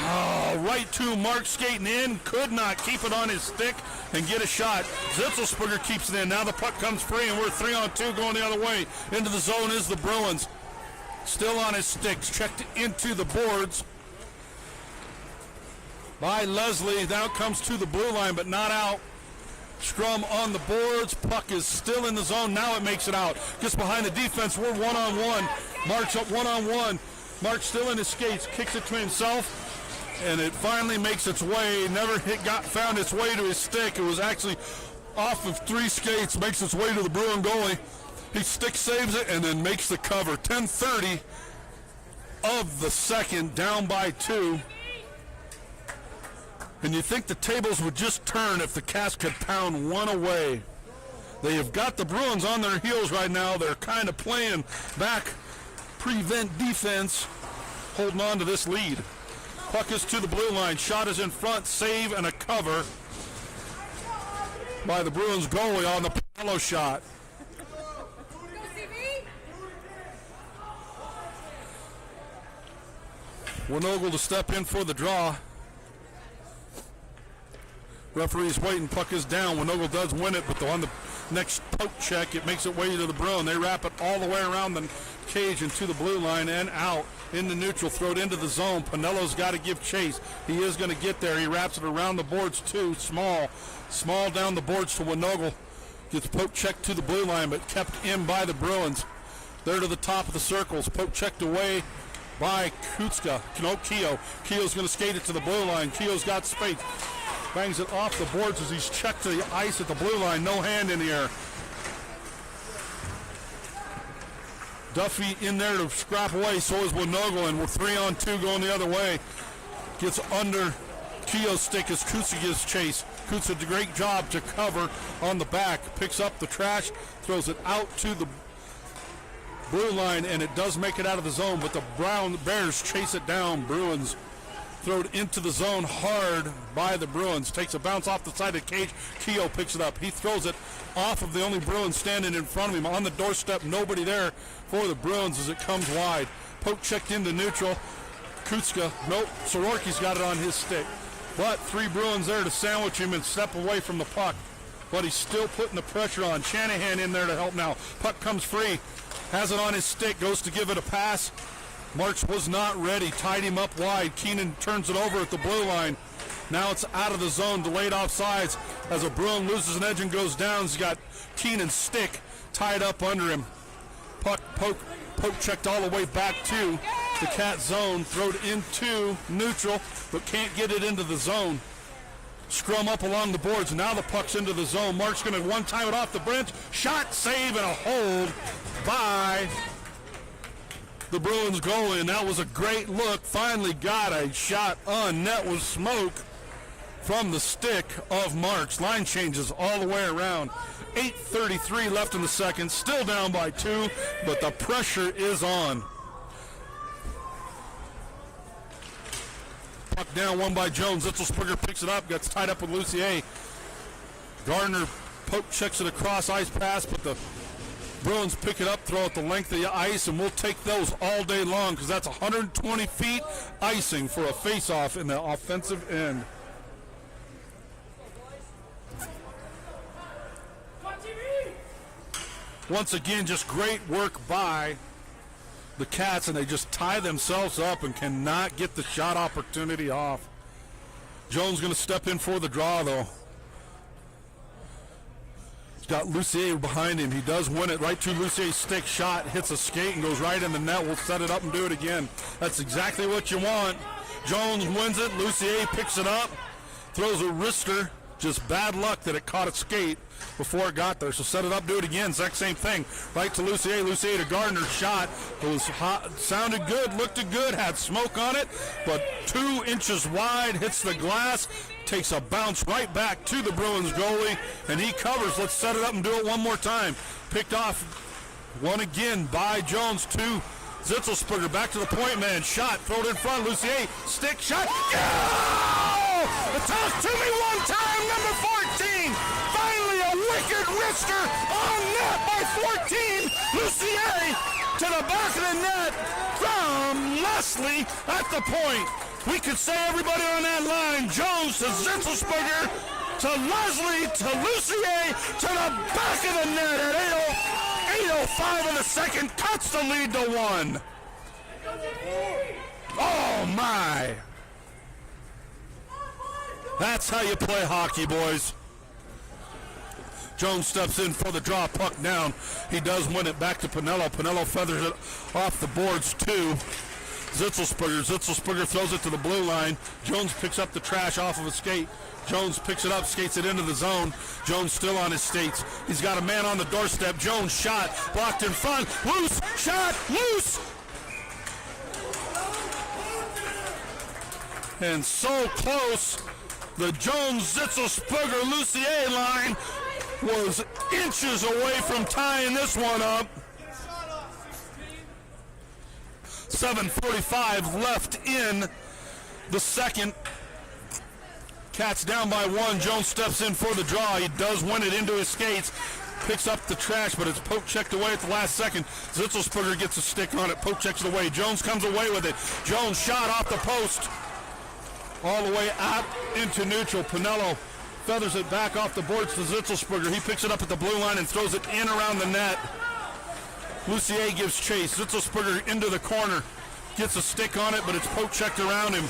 Oh, right to Mark skating in. Could not keep it on his stick and get a shot. Zitzelsperger keeps it in. Now the puck comes free, and we're 3-on-2 going the other way. Into the zone is the Bruins. Still on his sticks. Checked into the boards by Leslie. Now comes to the blue line, but not out. Scrum on the boards. Puck is still in the zone. Now it makes it out. Gets behind the defense. We're 1-on-1. March up 1-on-1. March still in his skates. Kicks it to himself. And it finally makes its way. Never found its way to his stick. It was actually off of 3 skates. Makes its way to the Bruin goalie. He stick saves it and then makes the cover. 10:30 of the second, down by 2. And you think the tables would just turn if the Cats could pound one away. They have got the Bruins on their heels right now. They're kind of playing back, prevent defense, holding on to this lead. Puck is to the blue line. Shot is in front. Save and a cover by the Bruins goalie on the Pinello shot. Winogle to step in for the draw. Referee's waiting. Puck is down. Winogle does win it, but on the next poke check, it makes it way to the Bruin. They wrap it all the way around the cage and to the blue line and out into neutral. Throw it into the zone. Pinello's got to give chase. He is going to get there. He wraps it around the boards too. Small down the boards to Winogle. Gets poke checked to the blue line, but kept in by the Bruins. They're to the top of the circles. Poke checked away by Kutska. Keogh. Keogh's going to skate it to the blue line. Keogh's got space. Bangs it off the boards as he's checked to the ice at the blue line. No hand in the air. Duffy in there to scrap away. So is Winogle, and we're 3-on-2 going the other way. Gets under Keogh's stick as Kutska gives chase. Kutska did a great job to cover on the back. Picks up the trash, throws it out to the blue line, and it does make it out of the zone, but the Brown Bears chase it down. Bruins throw it into the zone hard by the Bruins. Takes a bounce off the side of the cage. Keogh picks it up. He throws it off of the only Bruin standing in front of him. On the doorstep, nobody there for the Bruins as it comes wide. Poke checked into neutral. Kutska, nope, Soroki's got it on his stick. But 3 Bruins there to sandwich him and step away from the puck. But he's still putting the pressure on. Shanahan in there to help now. Puck comes free. Has it on his stick. Goes to give it a pass. Marks was not ready. Tied him up wide. Keenan turns it over at the blue line. Now it's out of the zone. Delayed offsides as a Bruin loses an edge and goes down. He's got Keenan's stick tied up under him. Puck poke checked all the way back to the Cat zone. Thrown into neutral, but can't get it into the zone. Scrum up along the boards. Now the puck's into the zone. Mark's going to one-time it off the bench. Shot, save, and a hold by the Bruins goalie. And that was a great look. Finally got a shot on net with smoke from the stick of Marks. Line changes all the way around. 8:33 left in the second. Still down by 2, but the pressure is on. Puck down, one by Jones. Zitzelsperger picks it up, gets tied up with Lucier. Gardner poke checks it across, ice pass, but the Bruins pick it up, throw it the length of the ice, and we'll take those all day long because that's 120 feet icing for a face-off in the offensive end. Once again, just great work by the Cats, and they just tie themselves up and cannot get the shot opportunity off. Jones going to step in for the draw, though. He's got Lucier behind him. He does win it right to Lucier's stick. Shot hits a skate and goes right in the net. We'll set it up and do it again. That's exactly what you want. Jones wins it. Lucier picks it up, throws a wrister. Just bad luck that it caught a skate before it got there. So set it up, do it again. Exact same thing. Right to Lucier. Lucier to Gardner. Shot. It was hot. Sounded good. Looked good. Had smoke on it. But 2 inches wide. Hits the glass. Takes a bounce right back to the Bruins goalie. And he covers. Let's set it up and do it one more time. Picked off one again by Jones to Zitzelsperger. Back to the point man. Shot. Throw it in front. Lucier. Stick. Shot. Go! Toss to me one time, number 14. Finally a wicked wrister on net by 14. Lucier to the back of the net from Leslie at the point. We could say everybody on that line. Jones to Zitzelsperger to Leslie to Lucier to the back of the net at 8:05 in the second. Cuts the lead to 1. Oh my. That's how you play hockey, boys. Jones steps in for the draw, puck down. He does win it back to Pinello. Pinello feathers it off the boards to Zitzelsperger. Zitzelsperger throws it to the blue line. Jones picks up the trash off of a skate. Jones picks it up, skates it into the zone. Jones still on his skates. He's got a man on the doorstep. Jones shot, blocked in front. Loose, shot, loose. And so close. The Jones-Zitzelsperger-Lucier line was inches away from tying this one up. 7:45 left in the second. Cats down by 1. Jones steps in for the draw. He does win it into his skates. Picks up the trash, but it's poke checked away at the last second. Zitzelsperger gets a stick on it. Poke checks it away. Jones comes away with it. Jones shot off the post. All the way out into neutral. Pinello feathers it back off the boards to Zitzelsperger. He picks it up at the blue line and throws it in around the net. Lucier gives chase. Zitzelsperger into the corner. Gets a stick on it, but it's poke checked around him.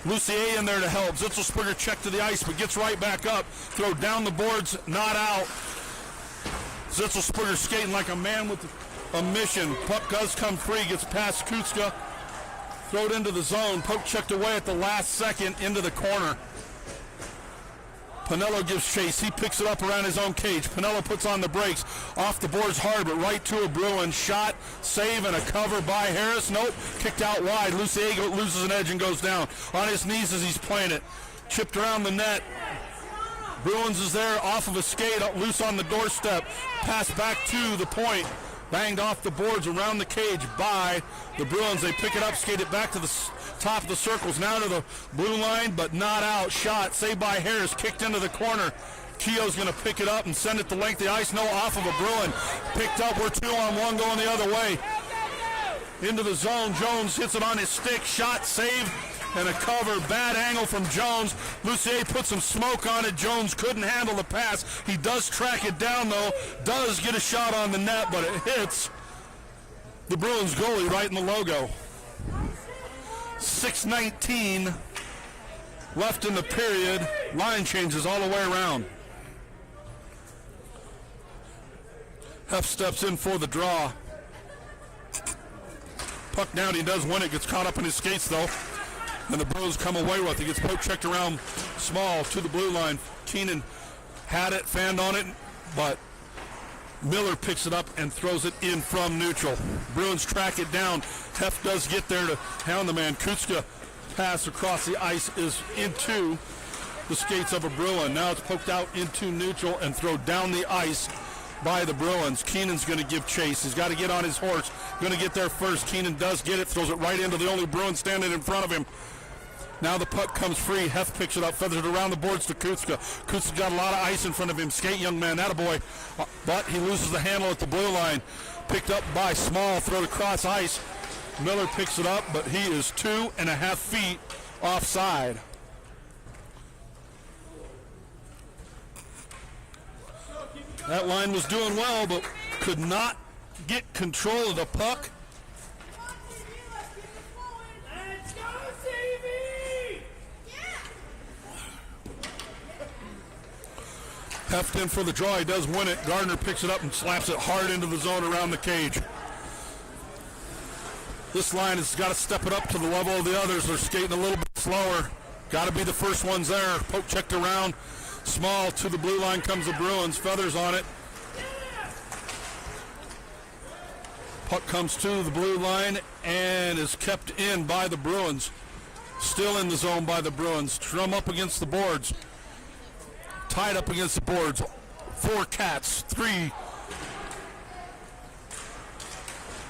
Lucier in there to help. Zitzelsperger checked to the ice, but gets right back up. Throw down the boards, not out. Zitzelsperger skating like a man with a mission. Puck does come free, gets past Kutska. Throw it into the zone. Poke checked away at the last second into the corner. Pinello gives chase. He picks it up around his own cage. Pinello puts on the brakes. Off the boards hard, but right to a Bruin. Shot, save, and a cover by Harris. Nope, kicked out wide. Lucier loses an edge and goes down. On his knees as he's playing it. Chipped around the net. Bruins is there off of a skate, loose on the doorstep. Pass back to the point. Banged off the boards around the cage by the Bruins. They pick it up, skate it back to the top of the circles, now to the blue line, but not out. Shot, saved by Harris, kicked into the corner. Keogh's going to pick it up and send it the length of the ice. No, off of a Bruin. Picked up, we're 2-on-1 going the other way. Into the zone, Jones hits it on his stick. Shot, saved, and a cover. Bad angle from Jones. Lucier put some smoke on it. Jones couldn't handle the pass. He does track it down, though. Does get a shot on the net, but it hits the Bruins goalie right in the logo. 6:19 left in the period. Line changes all the way around. Huff steps in for the draw. Puck down, he does win it. Gets caught up in his skates, though. And the Bruins come away with it. He gets poke checked around Small to the blue line. Keenan had it, fanned on it, but Miller picks it up and throws it in from neutral. Bruins track it down. Hef does get there to hound the man. Kutska pass across the ice is into the skates of a Bruin. Now it's poked out into neutral and thrown down the ice by the Bruins. Keenan's going to give chase. He's got to get on his horse. Going to get there first. Keenan does get it, throws it right into the only Bruin standing in front of him. Now the puck comes free. Hef picks it up, feathers it around the boards to Kutska. Kutska got a lot of ice in front of him. Skate, young man, attaboy. But he loses the handle at the blue line. Picked up by Small, thrown across ice. Miller picks it up, but he is 2.5 feet offside. That line was doing well, but could not get control of the puck. Heft in for the draw. He does win it. Gardner picks it up and slaps it hard into the zone around the cage. This line has got to step it up to the level of the others. They're skating a little bit slower. Got to be the first ones there. Poke checked around. Small to the blue line comes the Bruins. Feathers on it. Puck comes to the blue line and is kept in by the Bruins. Still in the zone by the Bruins. Drum up against the boards. Tied up against the boards. 4 Cats, 3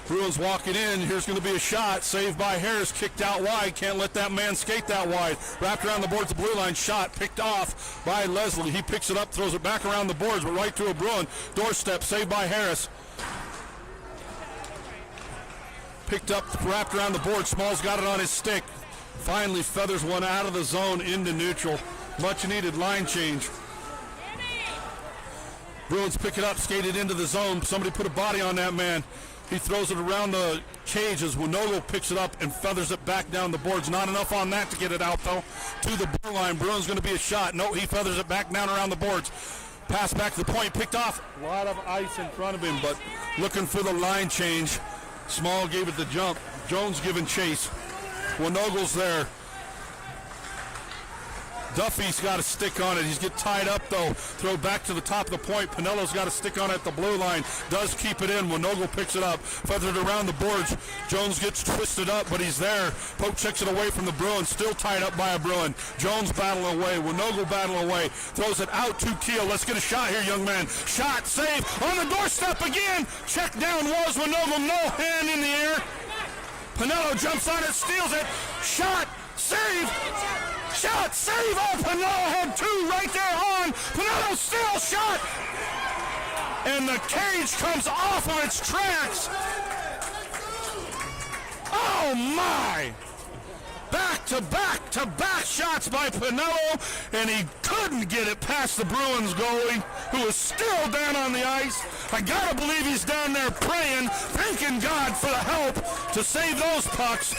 Bruins walking in. Here's going to be a shot. Saved by Harris. Kicked out wide. Can't let that man skate that wide. Wrapped around the boards, the blue line. Shot picked off by Leslie. He picks it up, throws it back around the boards, but right to a Bruin. Doorstep. Saved by Harris. Picked up, wrapped around the board. Small's got it on his stick. Finally feathers one out of the zone into neutral. Much needed line change. Bruins pick it up, skated into the zone. Somebody put a body on that man. He throws it around the cage as Winogo picks it up and feathers it back down the boards. Not enough on that to get it out, though, to the blue line. Bruins going to be a shot. No, he feathers it back down around the boards. Pass back to the point, picked off. A lot of ice in front of him, but looking for the line change. Small gave it the jump. Jones giving chase. Winogo's there. Duffy's got a stick on it. He's get tied up, though. Throw back to the top of the point. Pinello's got a stick on it at the blue line. Does keep it in. Winogo picks it up. Feathered around the boards. Jones gets twisted up, but he's there. Poke checks it away from the Bruins. Still tied up by a Bruin. Jones battling away. Winogo battling away. Throws it out to Keel. Let's get a shot here, young man. Shot, save, on the doorstep again. Check down was Winogo. No hand in the air. Pinello jumps on it, steals it. Shot, save. Shot, save! Oh, Pinello had 2 right there on. Pinello still shot. And the cage comes off of its tracks. Oh, my. Back-to-back shots by Pinello, and he couldn't get it past the Bruins goalie, who is still down on the ice. I gotta believe he's down there praying, thanking God for the help to save those pucks.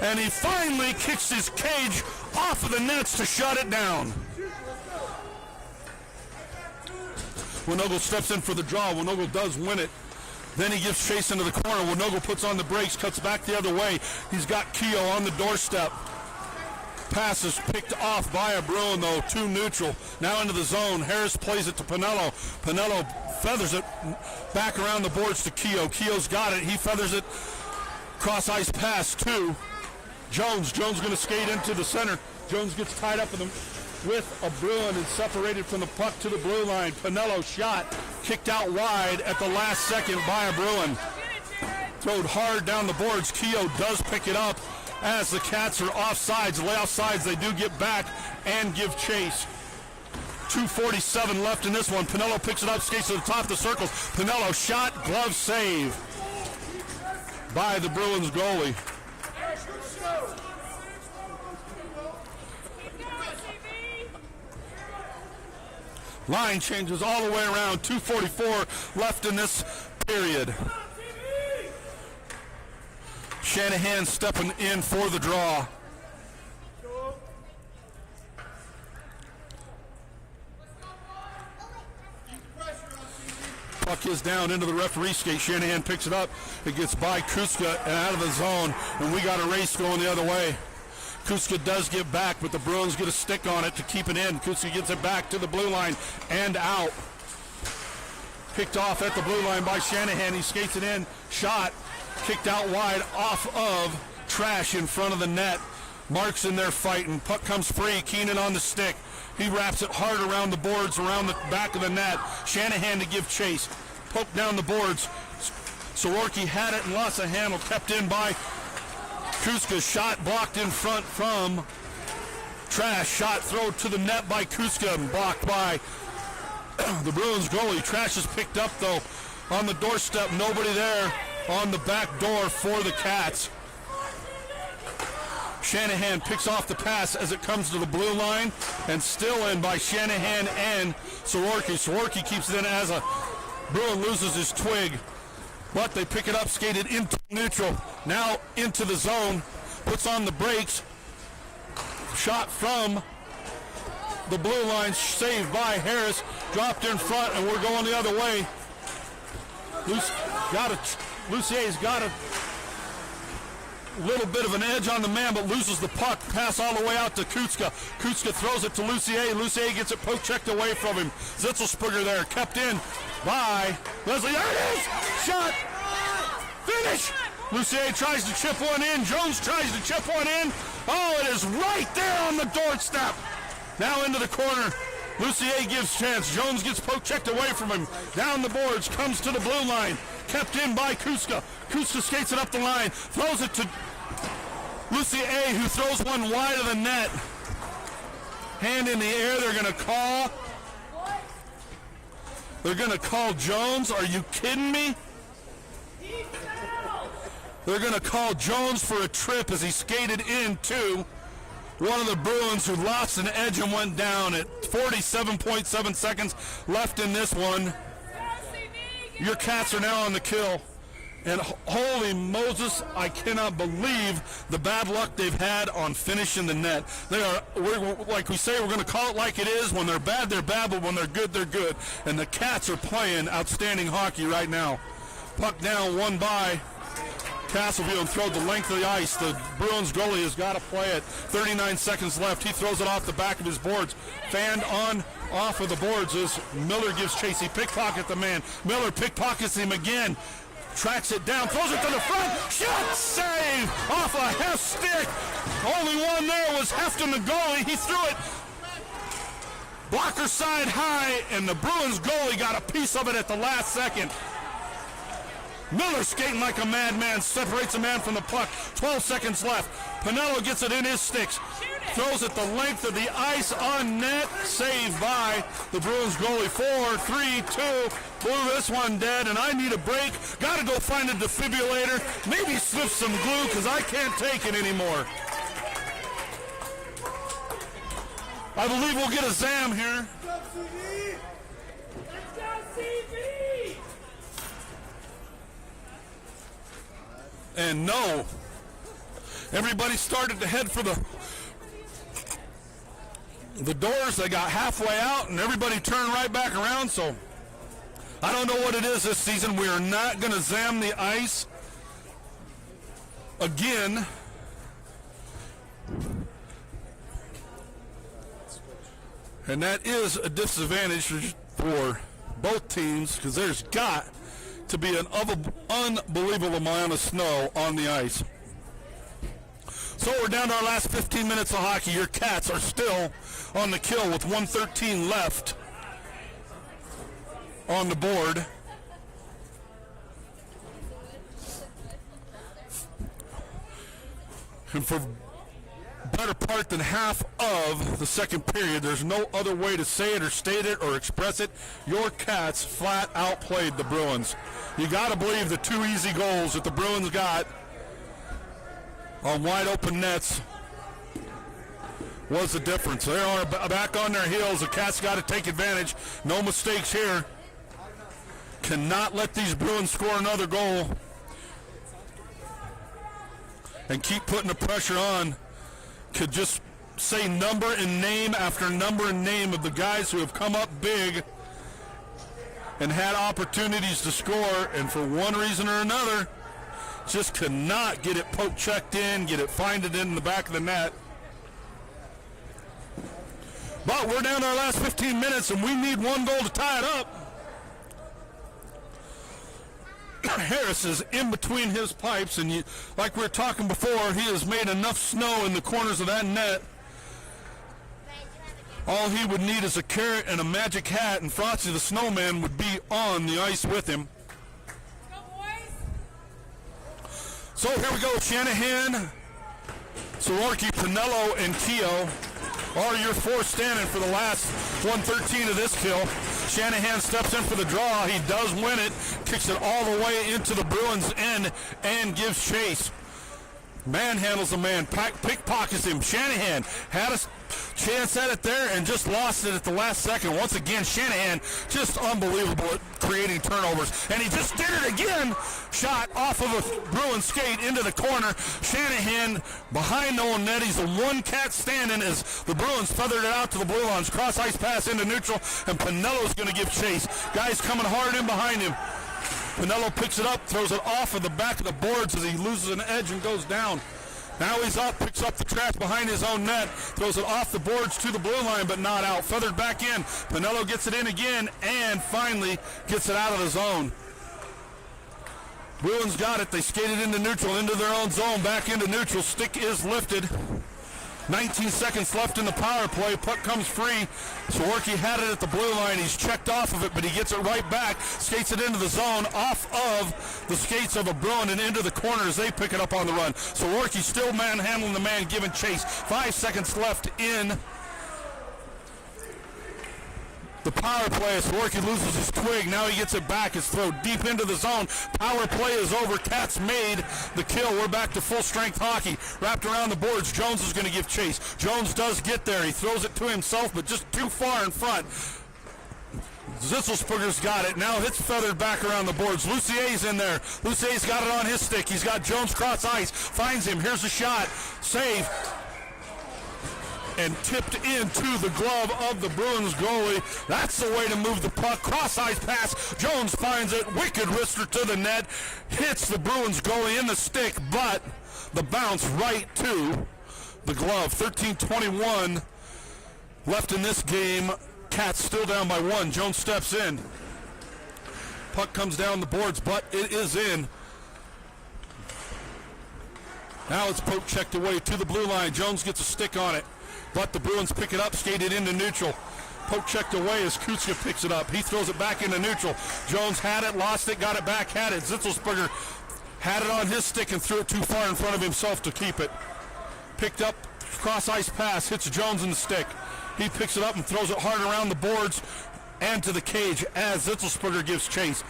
And he finally kicks his cage off of the nets to shut it down. Winogle steps in for the draw. Winogle does win it. Then he gives chase into the corner. Winogle puts on the brakes, cuts back the other way. He's got Keogh on the doorstep. Pass is picked off by a Bruin, though, too neutral. Now into the zone. Harris plays it to Pinello. Pinello feathers it back around the boards to Keogh. Keogh's got it. He feathers it. Cross-ice pass to Jones. Jones going to skate into the center. Jones gets tied up with a Bruin and separated from the puck to the blue line. Pinello shot, kicked out wide at the last second by a Bruin. Throwed hard down the boards. Keogh does pick it up as the Cats are offsides. Lay offsides, they do get back and give chase. 2:47 left in this one. Pinello picks it up, skates to the top of the circle. Pinello shot, glove save by the Bruins goalie. Line changes all the way around. 2:44 left in this period. Shanahan stepping in for the draw. Puck is down into the referee skate. Shanahan picks it up. It gets by Kuska and out of the zone, and we got a race going the other way. Kuska does get back, but the Bruins get a stick on it to keep it in. Kuska gets it back to the blue line and out. Picked off at the blue line by Shanahan. He skates it in. Shot. Kicked out wide off of Trash in front of the net. Mark's in there fighting. Puck comes free. Keenan on the stick. He wraps it hard around the boards, around the back of the net. Shanahan to give chase. Poke down the boards. Soroki had it and lost a handle. Kept in by Kuska. Shot blocked in front from Trash. Shot thrown to the net by Kuska and blocked by the Bruins goalie. Trash is picked up though on the doorstep. Nobody there on the back door for the Cats. Shanahan picks off the pass as it comes to the blue line and still in by Shanahan and Soroki. Soroki keeps it in as a Bruin loses his twig. But they pick it up, skated into neutral, now into the zone, puts on the brakes. Shot from the blue line, saved by Harris, dropped in front, and we're going the other way. Lucier's got a little bit of an edge on the man, but loses the puck. Pass all the way out to Kutska. Kutska throws it to Lucier. Lucier gets it poke checked away from him. Zitzelsperger there, kept in by Leslie. There it is! Shot! Finish! Lucier tries to chip one in. Jones tries to chip one in. Oh, it is right there on the doorstep. Now into the corner. Lucier gives chance. Jones gets poke checked away from him. Down the boards, comes to the blue line. Kept in by Kuska. Kuska skates it up the line. Throws it to Lucier, who throws one wide of the net. Hand in the air. They're going to call Jones. Are you kidding me? They're going to call Jones for a trip as he skated into one of the Bruins who lost an edge and went down at 47.7 seconds left in this one. Your Cats are now on the kill. And holy Moses, I cannot believe the bad luck they've had on finishing the net. Like we say, we're going to call it like it is. When they're bad, but when they're good, they're good. And the Cats are playing outstanding hockey right now. Puck down, one by Castleview and throw the length of the ice. The Bruins goalie has got to play it. 39 seconds left. He throws it off the back of his boards. Fanned off of the boards as Miller gives chase. He pickpockets the man. Miller pickpockets him again. Tracks it down, throws it to the front. Shot save off a Heft stick. Only one there was Hefton, the goalie. He threw it blocker side high, and the Bruins goalie got a piece of it at the last second. Miller skating like a madman, separates a man from the puck. 12 seconds left. Pinello gets it in his sticks. Throws it the length of the ice on net. Saved by the Bruins goalie. 4, 3, 2. blew this one dead, and I need a break. Got to go find a defibrillator. Maybe slip some glue because I can't take it anymore. I believe we'll get a Zam here. And no. Everybody started to head for the doors. They got halfway out, and everybody turned right back around. So I don't know what it is this season. We are not going to Zam the ice again. And that is a disadvantage for both teams because there's got to be an unbelievable amount of snow on the ice. So we're down to our last 15 minutes of hockey. Your Cats are still on the kill with 1:13 left on the board. And for better part than half of the second period, there's no other way to say it or state it or express it. Your Cats flat outplayed the Bruins. You got to believe the two easy goals that the Bruins got on wide open nets was the difference. They are back on their heels. The Cats got to take advantage. No mistakes here. Cannot let these Bruins score another goal and keep putting the pressure on. Could just say number and name after number and name of the guys who have come up big and had opportunities to score, and for one reason or another, just could not get it poke checked in, get it find it in the back of the net. But we're down to our last 15 minutes, and we need one goal to tie it up. Harris is in between his pipes, and like we were talking before, he has made enough snow in the corners of that net. All he would need is a carrot and a magic hat, and Frosty the Snowman would be on the ice with him. So here we go. Shanahan, Soroki, Pinello, and Keogh are your four standing for the last 1:13 of this kill. Shanahan steps in for the draw. He does win it. Kicks it all the way into the Bruins' end and gives chase. Manhandles the man. Pickpockets him. Shanahan had a chance at it there and just lost it at the last second. Once again, Shanahan just unbelievable at creating turnovers. And he just did it again. Shot off of a Bruin skate into the corner. Shanahan behind the own net. He's the one Cat standing as the Bruins feathered it out to the blue lines. Cross ice pass into neutral, and Pinello's going to give chase. Guys coming hard in behind him. Pinello picks it up, throws it off of the back of the boards as he loses an edge and goes down. Now he's up, picks up the trash behind his own net, throws it off the boards to the blue line, but not out. Feathered back in. Pinello gets it in again and finally gets it out of the zone. Bruins got it. They skated into neutral, into their own zone, back into neutral. Stick is lifted. 19 seconds left in the power play. Puck comes free. Soroki had it at the blue line. He's checked off of it, but he gets it right back. Skates it into the zone, off of the skates of a Bruin and into the corner as they pick it up on the run. Soroki still manhandling the man, giving chase. 5 seconds left in the power play. As Soroki loses his twig, now he gets it back. It's thrown deep into the zone. Power play is over. Cats made the kill. We're back to full strength hockey. Wrapped around the boards. Jones is going to give chase. Jones does get there. He throws it to himself, but just too far in front. Zitzelsperger's got it. Now it's feathered back around the boards. Lucier's in there. Lucier's got it on his stick. He's got Jones cross ice. Finds him. Here's a shot. Save. And tipped into the glove of the Bruins goalie. That's the way to move the puck. Cross-ice pass. Jones finds it. Wicked wrister to the net. Hits the Bruins goalie in the stick, but the bounce right to the glove. 13:21 left in this game. Cats still down by 1. Jones steps in. Puck comes down the boards, but it is in. Now it's poke checked away to the blue line. Jones gets a stick on it. But the Bruins pick it up, skated into neutral. Poke checked away as Kutzka picks it up. He throws it back into neutral. Jones had it, lost it, got it back, had it. Zitzelsperger had it on his stick and threw it too far in front of himself to keep it. Picked up, cross-ice pass, hits Jones in the stick. He picks it up and throws it hard around the boards. and to the cage as Zitzelsperger gives chase.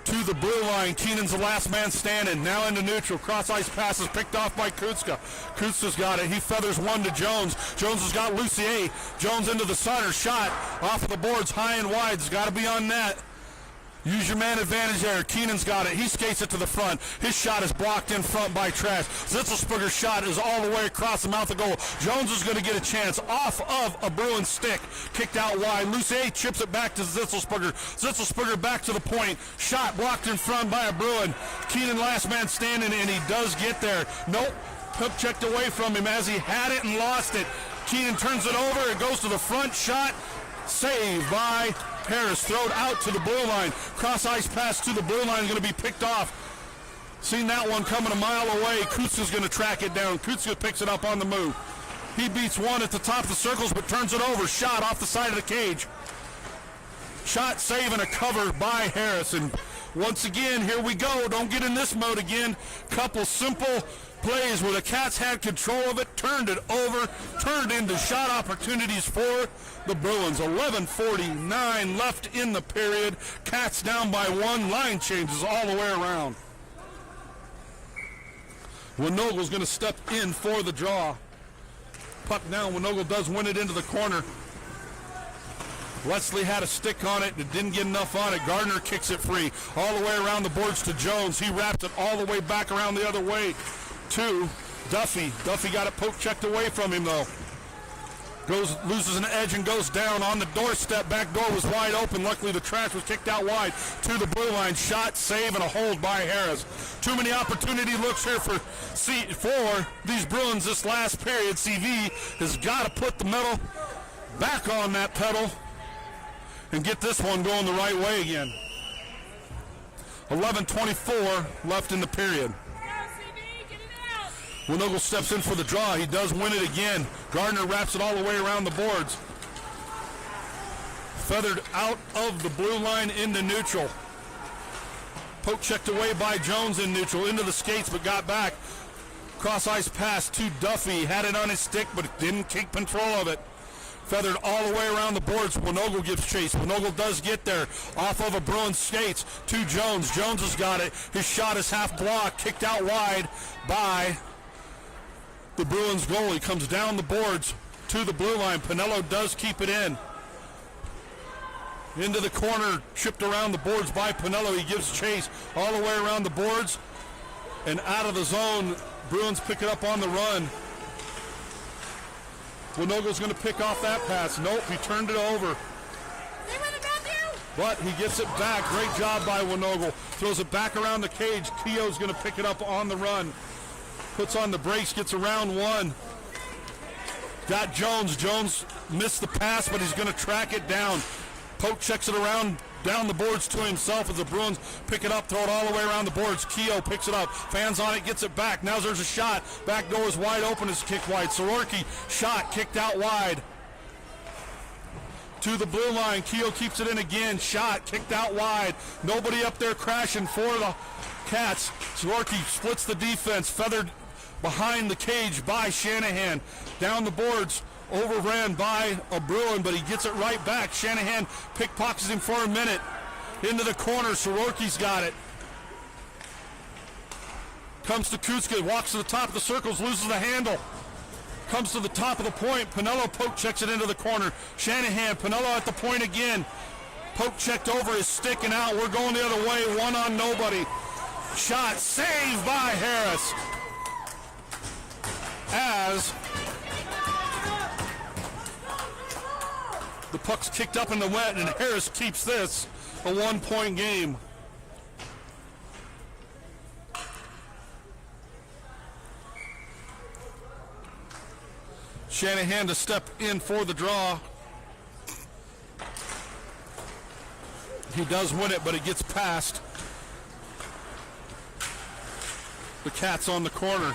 To the blue line, Keenan's the last man standing. Now into neutral. Cross ice passes picked off by Kutska. Kutska's got it. He feathers one to Jones. Jones has got Lucier. Jones into the center. Shot off of the boards, high and wide. It's got to be on net. Use your man advantage there. Keenan's got it. He skates it to the front. His shot is blocked in front by Trash. Zitzelsperger's shot is all the way across the mouth of goal. Jones is going to get a chance off of a Bruin stick. Kicked out wide. Lucier chips it back to Zitzelsperger. Zitzelsperger back to the point. Shot blocked in front by a Bruin. Keenan last man standing, and he does get there. Nope. Hook checked away from him as he had it and lost it. Keenan turns it over. It goes to the front. Shot. Saved by Harris. Thrown out to the blue line. Cross ice pass to the blue line is going to be picked off. Seen that one coming a mile away. Kutska's going to track it down. Kutska picks it up on the move. He beats one at the top of the circles but turns it over. Shot off the side of the cage. Shot, save, and a cover by Harris. And once again, here we go. Don't get in this mode again. Couple simple plays where the Cats had control of it, turned it over, turned into shot opportunities for the Bruins. 11:49 left in the period. Cats down by one. Line changes all the way around. Winogel's going to step in for the draw. Puck down. Winogel does win it into the corner. Wesley had a stick on it and didn't get enough on it. Gardner kicks it free all the way around the boards to Jones. He wrapped it all the way back around the other way to Duffy. Duffy got it poke checked away from him though. Loses an edge and goes down on the doorstep. Back door was wide open. Luckily the trash was kicked out wide to the blue line. Shot, save, and a hold by Harris. Too many opportunity looks here for these Bruins this last period. CV has got to put the metal back on that pedal and get this one going the right way again. 11:24 left in the period. Winogel steps in for the draw. He does win it again. Gardner wraps it all the way around the boards. Feathered out of the blue line into neutral. Poke checked away by Jones in neutral. Into the skates but got back. Cross ice pass to Duffy. Had it on his stick but didn't keep control of it. Feathered all the way around the boards. Winogel gives chase. Winogel does get there off of a Bruin skates to Jones. Jones has got it. His shot is half blocked. Kicked out wide by the Bruins goalie. Comes down the boards to the blue line. Pinello does keep it in. Into the corner, chipped around the boards by Pinello. He gives chase all the way around the boards and out of the zone. Bruins pick it up on the run. Winogel's going to pick off that pass. Nope, he turned it over. But he gets it back. Great job by Winogel. Throws it back around the cage. Keogh's going to pick it up on the run. Puts on the brakes, gets around one. Got Jones. Jones missed the pass, but he's going to track it down. Poke checks it around down the boards to himself as the Bruins pick it up, throw it all the way around the boards. Keogh picks it up, fans on it, gets it back. Now there's a shot. Back door is wide open, it's kicked wide. Sororki shot, kicked out wide. To the blue line, Keogh keeps it in again. Shot, kicked out wide. Nobody up there crashing for the Cats. Sororki splits the defense, feathered behind the cage by Shanahan. Down the boards, overran by a Bruin, but he gets it right back. Shanahan pickpockets him for a minute. Into the corner, Sororki's got it. Comes to Kutska, walks to the top of the circles, loses the handle. Comes to the top of the point. Pinello poke checks it into the corner. Shanahan, Pinello at the point again. Poke checked over his stick and out. We're going the other way, one on nobody. Shot saved by Harris. As the puck's kicked up in the wet and Harris keeps this a 1-point game. Shanahan to step in for the draw. He does win it, but it gets past the Cats on the corner.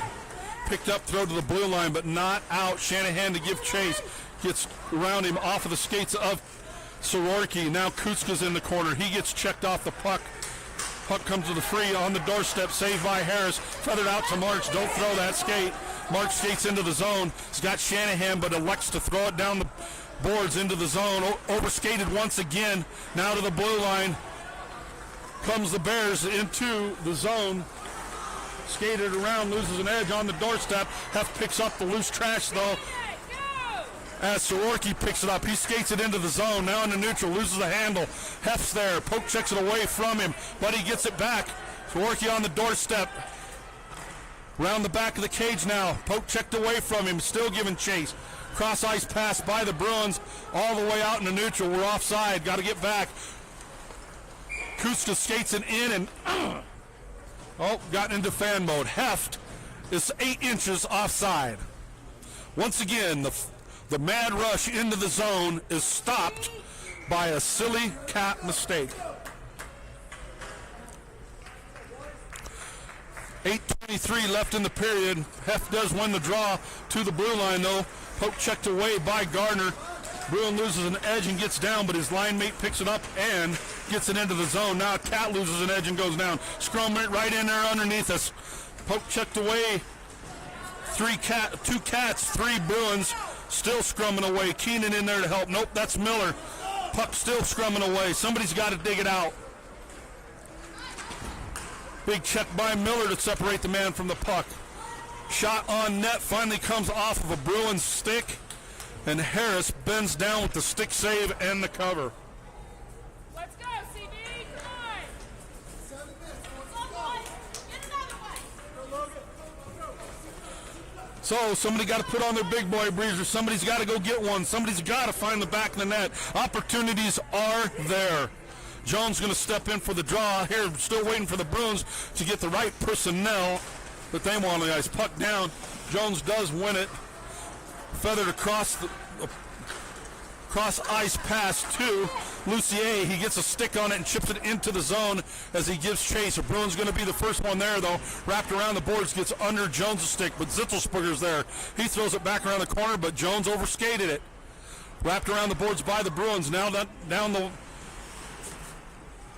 Picked up, throw to the blue line, but not out. Shanahan to give chase. Gets around him off of the skates of Sororki. Now Kutska's in the corner. He gets checked off the puck. Puck comes to the free on the doorstep. Saved by Harris. Feathered out to March. Don't throw that skate. March skates into the zone. He's got Shanahan, but elects to throw it down the boards into the zone. Overskated once again. Now to the blue line. Comes the Bears into the zone. Skated around, loses an edge on the doorstep. Heft picks up the loose trash though. As Saworki picks it up, he skates it into the zone. Now in the neutral, loses the handle. Heft's there. Poke checks it away from him, but he gets it back. Saworki on the doorstep. Round the back of the cage now. Poke checked away from him, still giving chase. Cross ice pass by the Bruins all the way out in the neutral. We're offside. Got to get back. Kuska skates it in and got into fan mode. Heft is 8 inches offside. Once again, the mad rush into the zone is stopped by a silly cat mistake. 8:23 left in the period. Heft does win the draw to the blue line though. Poke checked away by Gardner. Bruin loses an edge and gets down, but his line mate picks it up and gets it into the zone. Now Cat loses an edge and goes down. Scrum went right in there underneath us. Poke checked away. 2 Cats, 3 Bruins. Still scrumming away. Keenan in there to help. Nope, that's Miller. Puck still scrumming away. Somebody's got to dig it out. Big check by Miller to separate the man from the puck. Shot on net finally comes off of a Bruins stick, and Harris bends down with the stick save and the cover. Let's go, CD. Come on. Get it out of the way. So somebody got to put on their big boy breezer. Somebody's got to go get one. Somebody's got to find the back of the net. Opportunities are there. Jones going to step in for the draw here. Still waiting for the Bruins to get the right personnel that they want on the ice. Puck down. Jones does win it. Feathered across the cross ice pass to Lucier. He gets a stick on it and chips it into the zone as he gives chase. The Bruins going to be the first one there though. Wrapped around the boards, gets under Jones' stick, but Zitzelsperger's there. He throws it back around the corner, but Jones overskated it. Wrapped around the boards by the Bruins. Now down the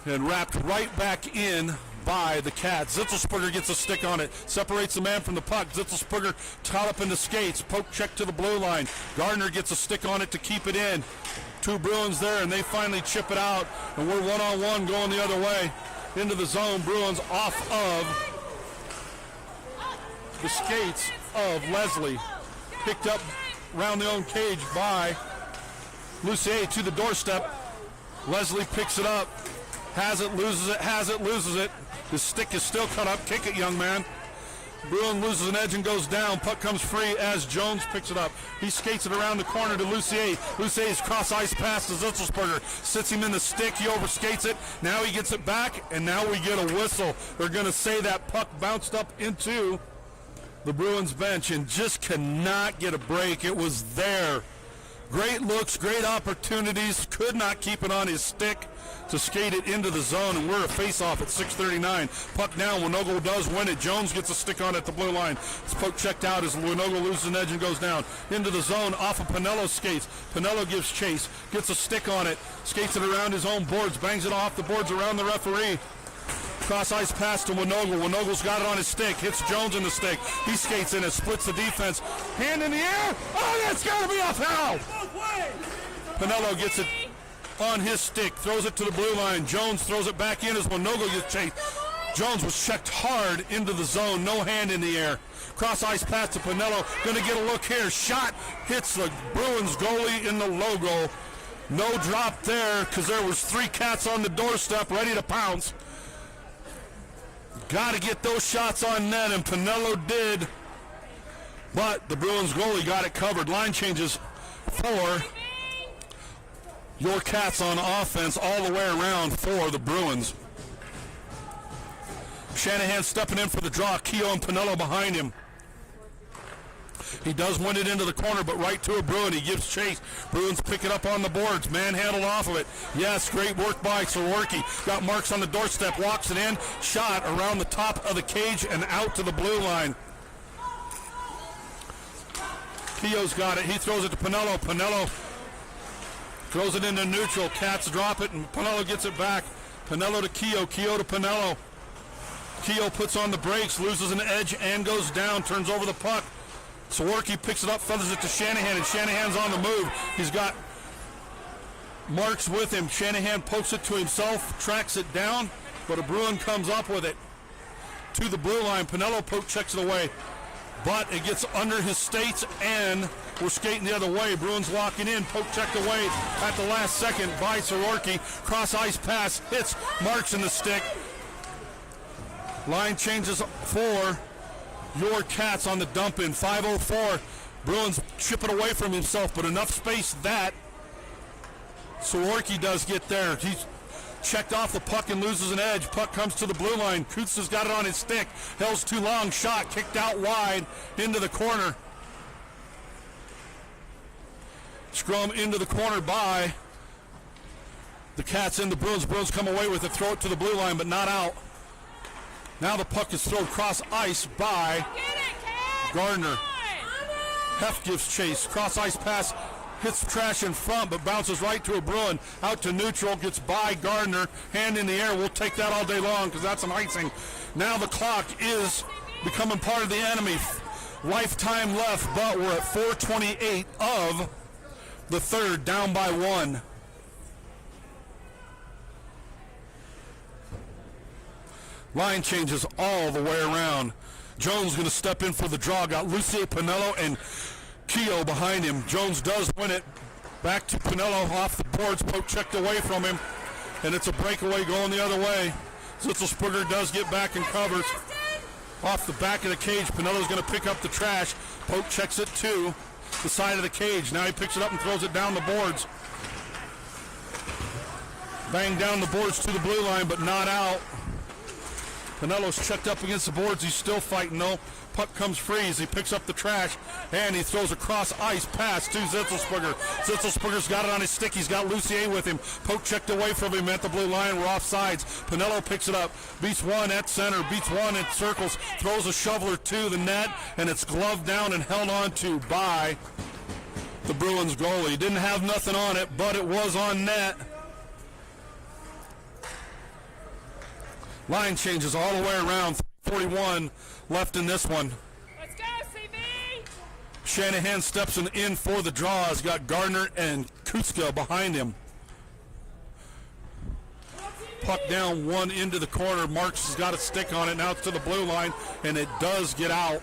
and wrapped right back in by the Cats. Zitzelsperger gets a stick on it, separates the man from the puck. Zitzelsperger caught up in the skates, poke check to the blue line. Gardner gets a stick on it to keep it in. 2 Bruins there, and they finally chip it out, and we're one-on-one going the other way into the zone. Bruins off of the skates of Leslie. Picked up around the own cage by Lucier to the doorstep. Leslie picks it up. Has it, loses it, has it, loses it. His stick is still cut up. Kick it, young man. Bruin loses an edge and goes down. Puck comes free as Jones picks it up. He skates it around the corner to Lucier. Lucier's cross ice pass to Zitzelsperger. Sits him in the stick. He overskates it. Now he gets it back, and now we get a whistle. They're going to say that puck bounced up into the Bruins bench and just cannot get a break. It was there. Great looks, great opportunities. Could not keep it on his stick to skate it into the zone, and we're a face-off at 6:39. Puck down. Winogo does win it. Jones gets a stick on it at the blue line. It's puck checked out as Winogo loses an edge and goes down into the zone off of Pinello's skates. Pinello gives chase, gets a stick on it, skates it around his own boards, bangs it off the boards around the referee. Cross ice pass to Winogo. Winogo's got it on his stick. Hits Jones in the stick. He skates in it, splits the defense. Hand in the air. Oh, that's got to be a foul. Pinello gets it on his stick, throws it to the blue line. Jones throws it back in as Winogo gets chased. Jones was checked hard into the zone. No hand in the air. Cross ice pass to Pinello. Going to get a look here. Shot hits the Bruins goalie in the logo. No drop there because there was 3 Cats on the doorstep ready to pounce. Got to get those shots on net, and Pinello did. But the Bruins goalie got it covered. Line changes for your Cats on offense all the way around for the Bruins. Shanahan stepping in for the draw. Keogh and Pinello behind him. He does win it into the corner, but right to a Bruin. He gives chase. Bruins pick it up on the boards. Manhandled off of it. Yes, great work by Saworki. Got marks on the doorstep. Walks it in. Shot around the top of the cage and out to the blue line. Keogh's got it. He throws it to Pinello. Pinello throws it into neutral. Cats drop it, and Pinello gets it back. Pinello to Keogh. Keogh to Pinello. Keogh puts on the brakes, loses an edge, and goes down. Turns over the puck. Saworki picks it up, feathers it to Shanahan, and Shanahan's on the move. He's got Marks with him. Shanahan pokes it to himself, tracks it down, but a Bruin comes up with it to the blue line. Pinello poke checks it away, but it gets under his skates, and we're skating the other way. Bruins locking in. Poke checked away at the last second by Soroki. Cross ice pass hits Marks in the stick. Line changes for your Cats on the dump in. 5:04. Bruins chip it away from himself, but enough space that Soroki does get there. He's checked off the puck and loses an edge. Puck comes to the blue line. Kuntz has got it on his stick. Hell's too long. Shot kicked out wide into the corner. Scrum into the corner by the Cats and the Bruins. Bruins come away with it. Throw it to the blue line, but not out. Now the puck is thrown cross ice by Gardner. Heft gives chase. Cross ice pass hits trash in front, but bounces right to a Bruin. Out to neutral, gets by Gardner. Hand in the air. We'll take that all day long because that's an icing. Now the clock is becoming part of the enemy. Lifetime left, but we're at 4:28 of the third, down by 1. Line changes all the way around. Jones going to step in for the draw. Got Lucier, Pinello, and Keogh behind him. Jones does win it. Back to Pinello off the boards. Poke checked away from him. And it's a breakaway going the other way. Zitzelsperger does get back and covers. Off the back of the cage. Pinello's going to pick up the trash. Poke checks it to the side of the cage. Now he picks it up and throws it down the boards. Bang down the boards to the blue line, but not out. Pinello's checked up against the boards. He's still fighting though. Puck comes free as he picks up the trash, and he throws a cross ice pass to Zitzelsperger. Zitzelsperger's got it on his stick. He's got Lucier with him. Poke checked away from him at the blue line. We're off sides. Pinello picks it up. Beats one at center. Beats one at circles. Throws a shoveler to the net, and it's gloved down and held on to by the Bruins goalie. Didn't have nothing on it, but it was on net. Line changes all the way around. 41 left in this one. Let's go, CB! Shanahan steps in for the draw. He's got Gardner and Kutska behind him. Puck down one into the corner. Marks has got a stick on it. Now it's to the blue line, and it does get out.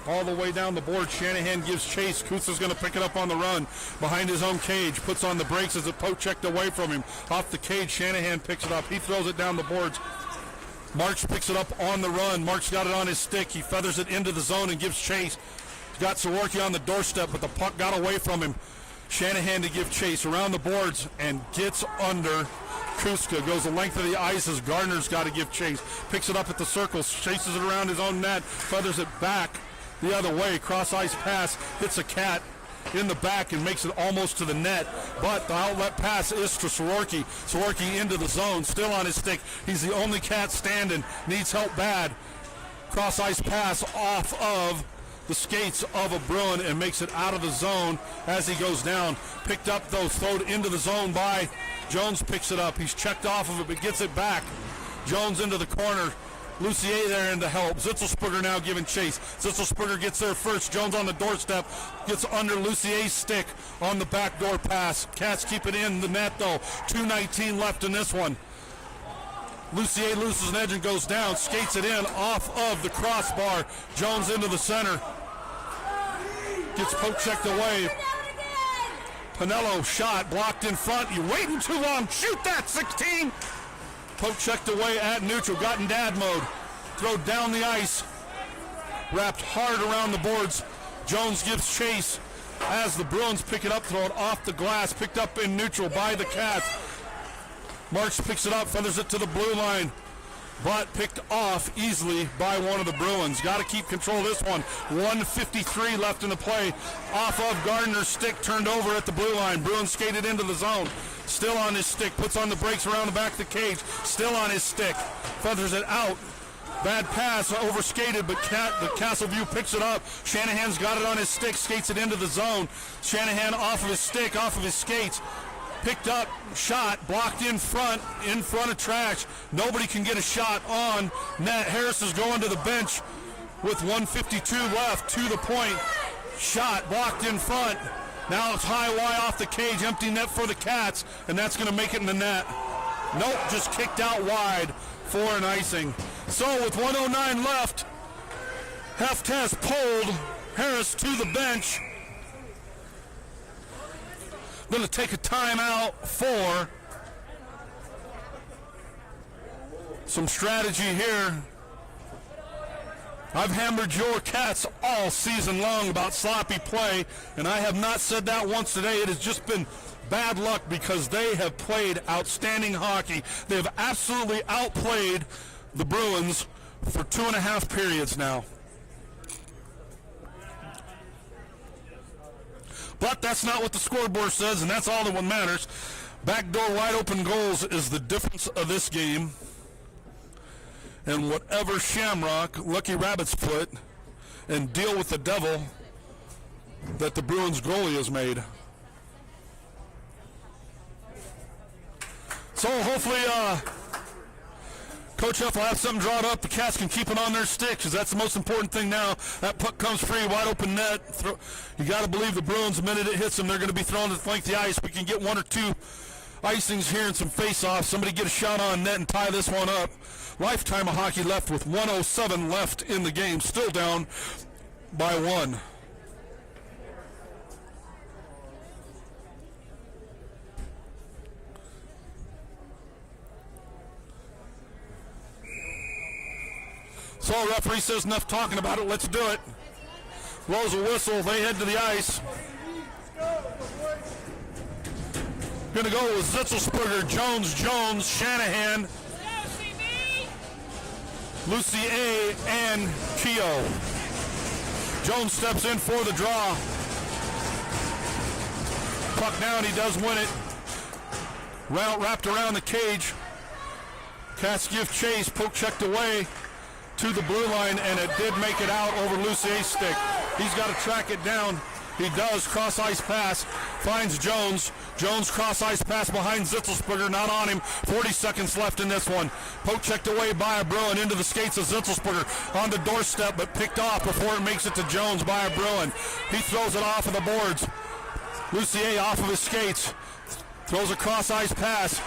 All the way down the board. Shanahan gives chase. Kutska's going to pick it up on the run behind his own cage. Puts on the brakes as it poke checked away from him. Off the cage, Shanahan picks it up. He throws it down the boards. Marks picks it up on the run. Marks got it on his stick. He feathers it into the zone and gives chase. He's got Soroki on the doorstep, but the puck got away from him. Shanahan to give chase around the boards and gets under Kutska. Goes the length of the ice as Gardner's got to give chase. Picks it up at the circles, chases it around his own net, feathers it back the other way. Cross ice pass, hits a Cat in the back and makes it almost to the net, but the outlet pass is to Soroki. Soroki into the zone, still on his stick. He's the only Cat standing, needs help bad. Cross ice pass off of the skates of a Bruin and makes it out of the zone as he goes down. Picked up though, thrown into the zone by Jones. Picks it up. He's checked off of it, but gets it back. Jones into the corner. Lucier there in to help. Zitzelsperger now giving chase. Zitzelsperger gets there first. Jones on the doorstep. Gets under Lucier's stick on the backdoor pass. Cats keep it in the net though. 2:19 left in this one. Lucier loses an edge and goes down. Skates it in off of the crossbar. Jones into the center. Gets poke checked away. Pinello shot blocked in front. You're waiting too long. Shoot that, 16. Poke checked away at neutral. Got in dad mode. Throw down the ice. Wrapped hard around the boards. Jones gives chase as the Bruins pick it up. Throw it off the glass. Picked up in neutral by the Cats. Marks picks it up. Feathers it to the blue line. But picked off easily by one of the Bruins. Got to keep control of this one. 1:53 left in the play. Off of Gardner's stick. Turned over at the blue line. Bruins skated into the zone. Still on his stick, puts on the brakes around the back of the cage, still on his stick, feathers it out. Bad pass, overskated, but the Castleview picks it up. Shanahan's got it on his stick, skates it into the zone. Shanahan off of his stick, off of his skates, picked up, shot, blocked in front of trash. Nobody can get a shot on net. Harris is going to the bench with 1:52 left, to the point. Shot, blocked in front. Now it's high Y off the cage, empty net for the Cats, and that's going to make it in the net. Nope, just kicked out wide for an icing. So with 1:09 left, Heft has pulled Harris to the bench. Going to take a timeout for some strategy here. I've hammered your Cats all season long about sloppy play, and I have not said that once today. It has just been bad luck because they have played outstanding hockey. They have absolutely outplayed the Bruins for 2.5 periods now. But that's not what the scoreboard says, and that's all that matters. Backdoor wide open goals is the difference of this game. And whatever Shamrock, Lucky Rabbit's foot, and deal with the devil that the Bruins goalie has made. So hopefully Coach F will have something drawn up. The Cats can keep it on their stick because that's the most important thing now. That puck comes free, wide open net. You got to believe the Bruins, the minute it hits them, they're going to be thrown to flank the ice. We can get 1 or 2 icings here and some face-offs. Somebody get a shot on net and tie this one up. Lifetime of hockey left with 1:07 left in the game. Still down by 1. So referee says enough talking about it. Let's do it. Blows a whistle. They head to the ice. Going to go with Zitzelsberger, Jones, Shanahan, Lucy A, and Keogh. Jones steps in for the draw. Puck down, he does win it. Wrapped around the cage. Cats give chase, poke checked away to the blue line, and it did make it out over Lucy A's stick. He's got to track it down. He does. Cross ice pass. Finds Jones. Jones cross ice pass behind Zitzelsberger. Not on him. 40 seconds left in this one. Poke checked away by a Bruin into the skates of Zitzelsberger on the doorstep, but picked off before it makes it to Jones by a Bruin. He throws it off of the boards. Lucier off of his skates. Throws a cross ice pass.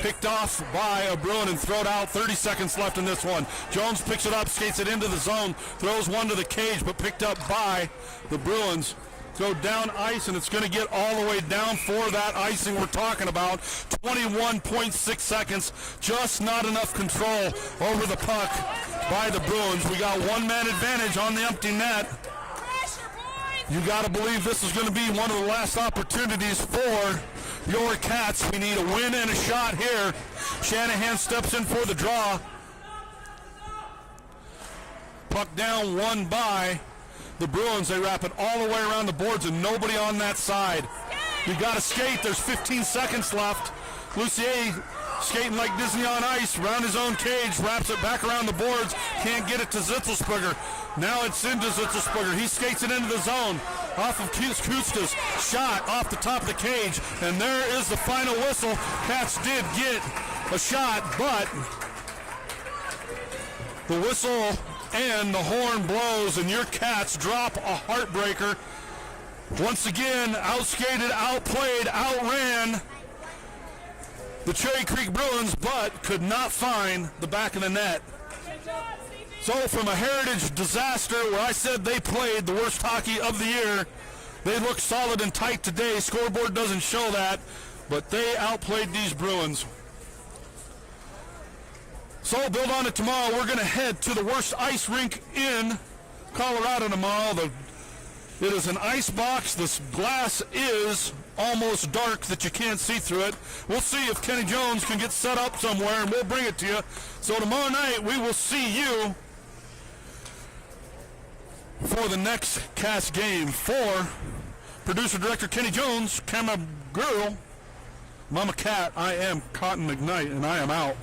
Picked off by a Bruin and thrown out. 30 seconds left in this one. Jones picks it up, skates it into the zone, throws one to the cage, but picked up by the Bruins. Go down ice, and it's going to get all the way down for that icing we're talking about. 21.6 seconds. Just not enough control over the puck by the Bruins. We got one-man advantage on the empty net. You got to believe this is going to be one of the last opportunities for your Cats. We need a win and a shot here. Shanahan steps in for the draw. Puck down, won by the Bruins. They wrap it all the way around the boards and nobody on that side. You got to skate. There's 15 seconds left. Lucier skating like Disney on ice around his own cage, wraps it back around the boards, can't get it to Zitzelsberger. Now it's into Zitzelsberger. He skates it into the zone. Off of Kustas, shot off the top of the cage, and there is the final whistle. Cats did get a shot, but the whistle and the horn blows, and your Cats drop a heartbreaker. Once again, outskated, outplayed, outran the Cherry Creek Bruins, but could not find the back of the net. So from a heritage disaster where I said they played the worst hockey of the year, they look solid and tight today. Scoreboard doesn't show that, but they outplayed these Bruins. So build on it tomorrow. We're going to head to the worst ice rink in Colorado tomorrow. It is an ice box. This glass is almost dark that you can't see through it. We'll see if Kenny Jones can get set up somewhere, and we'll bring it to you. So tomorrow night we will see you for the next Cats game. For producer-director Kenny Jones, camera girl, Mama Cat, I am Cotton McKnight, and I am out.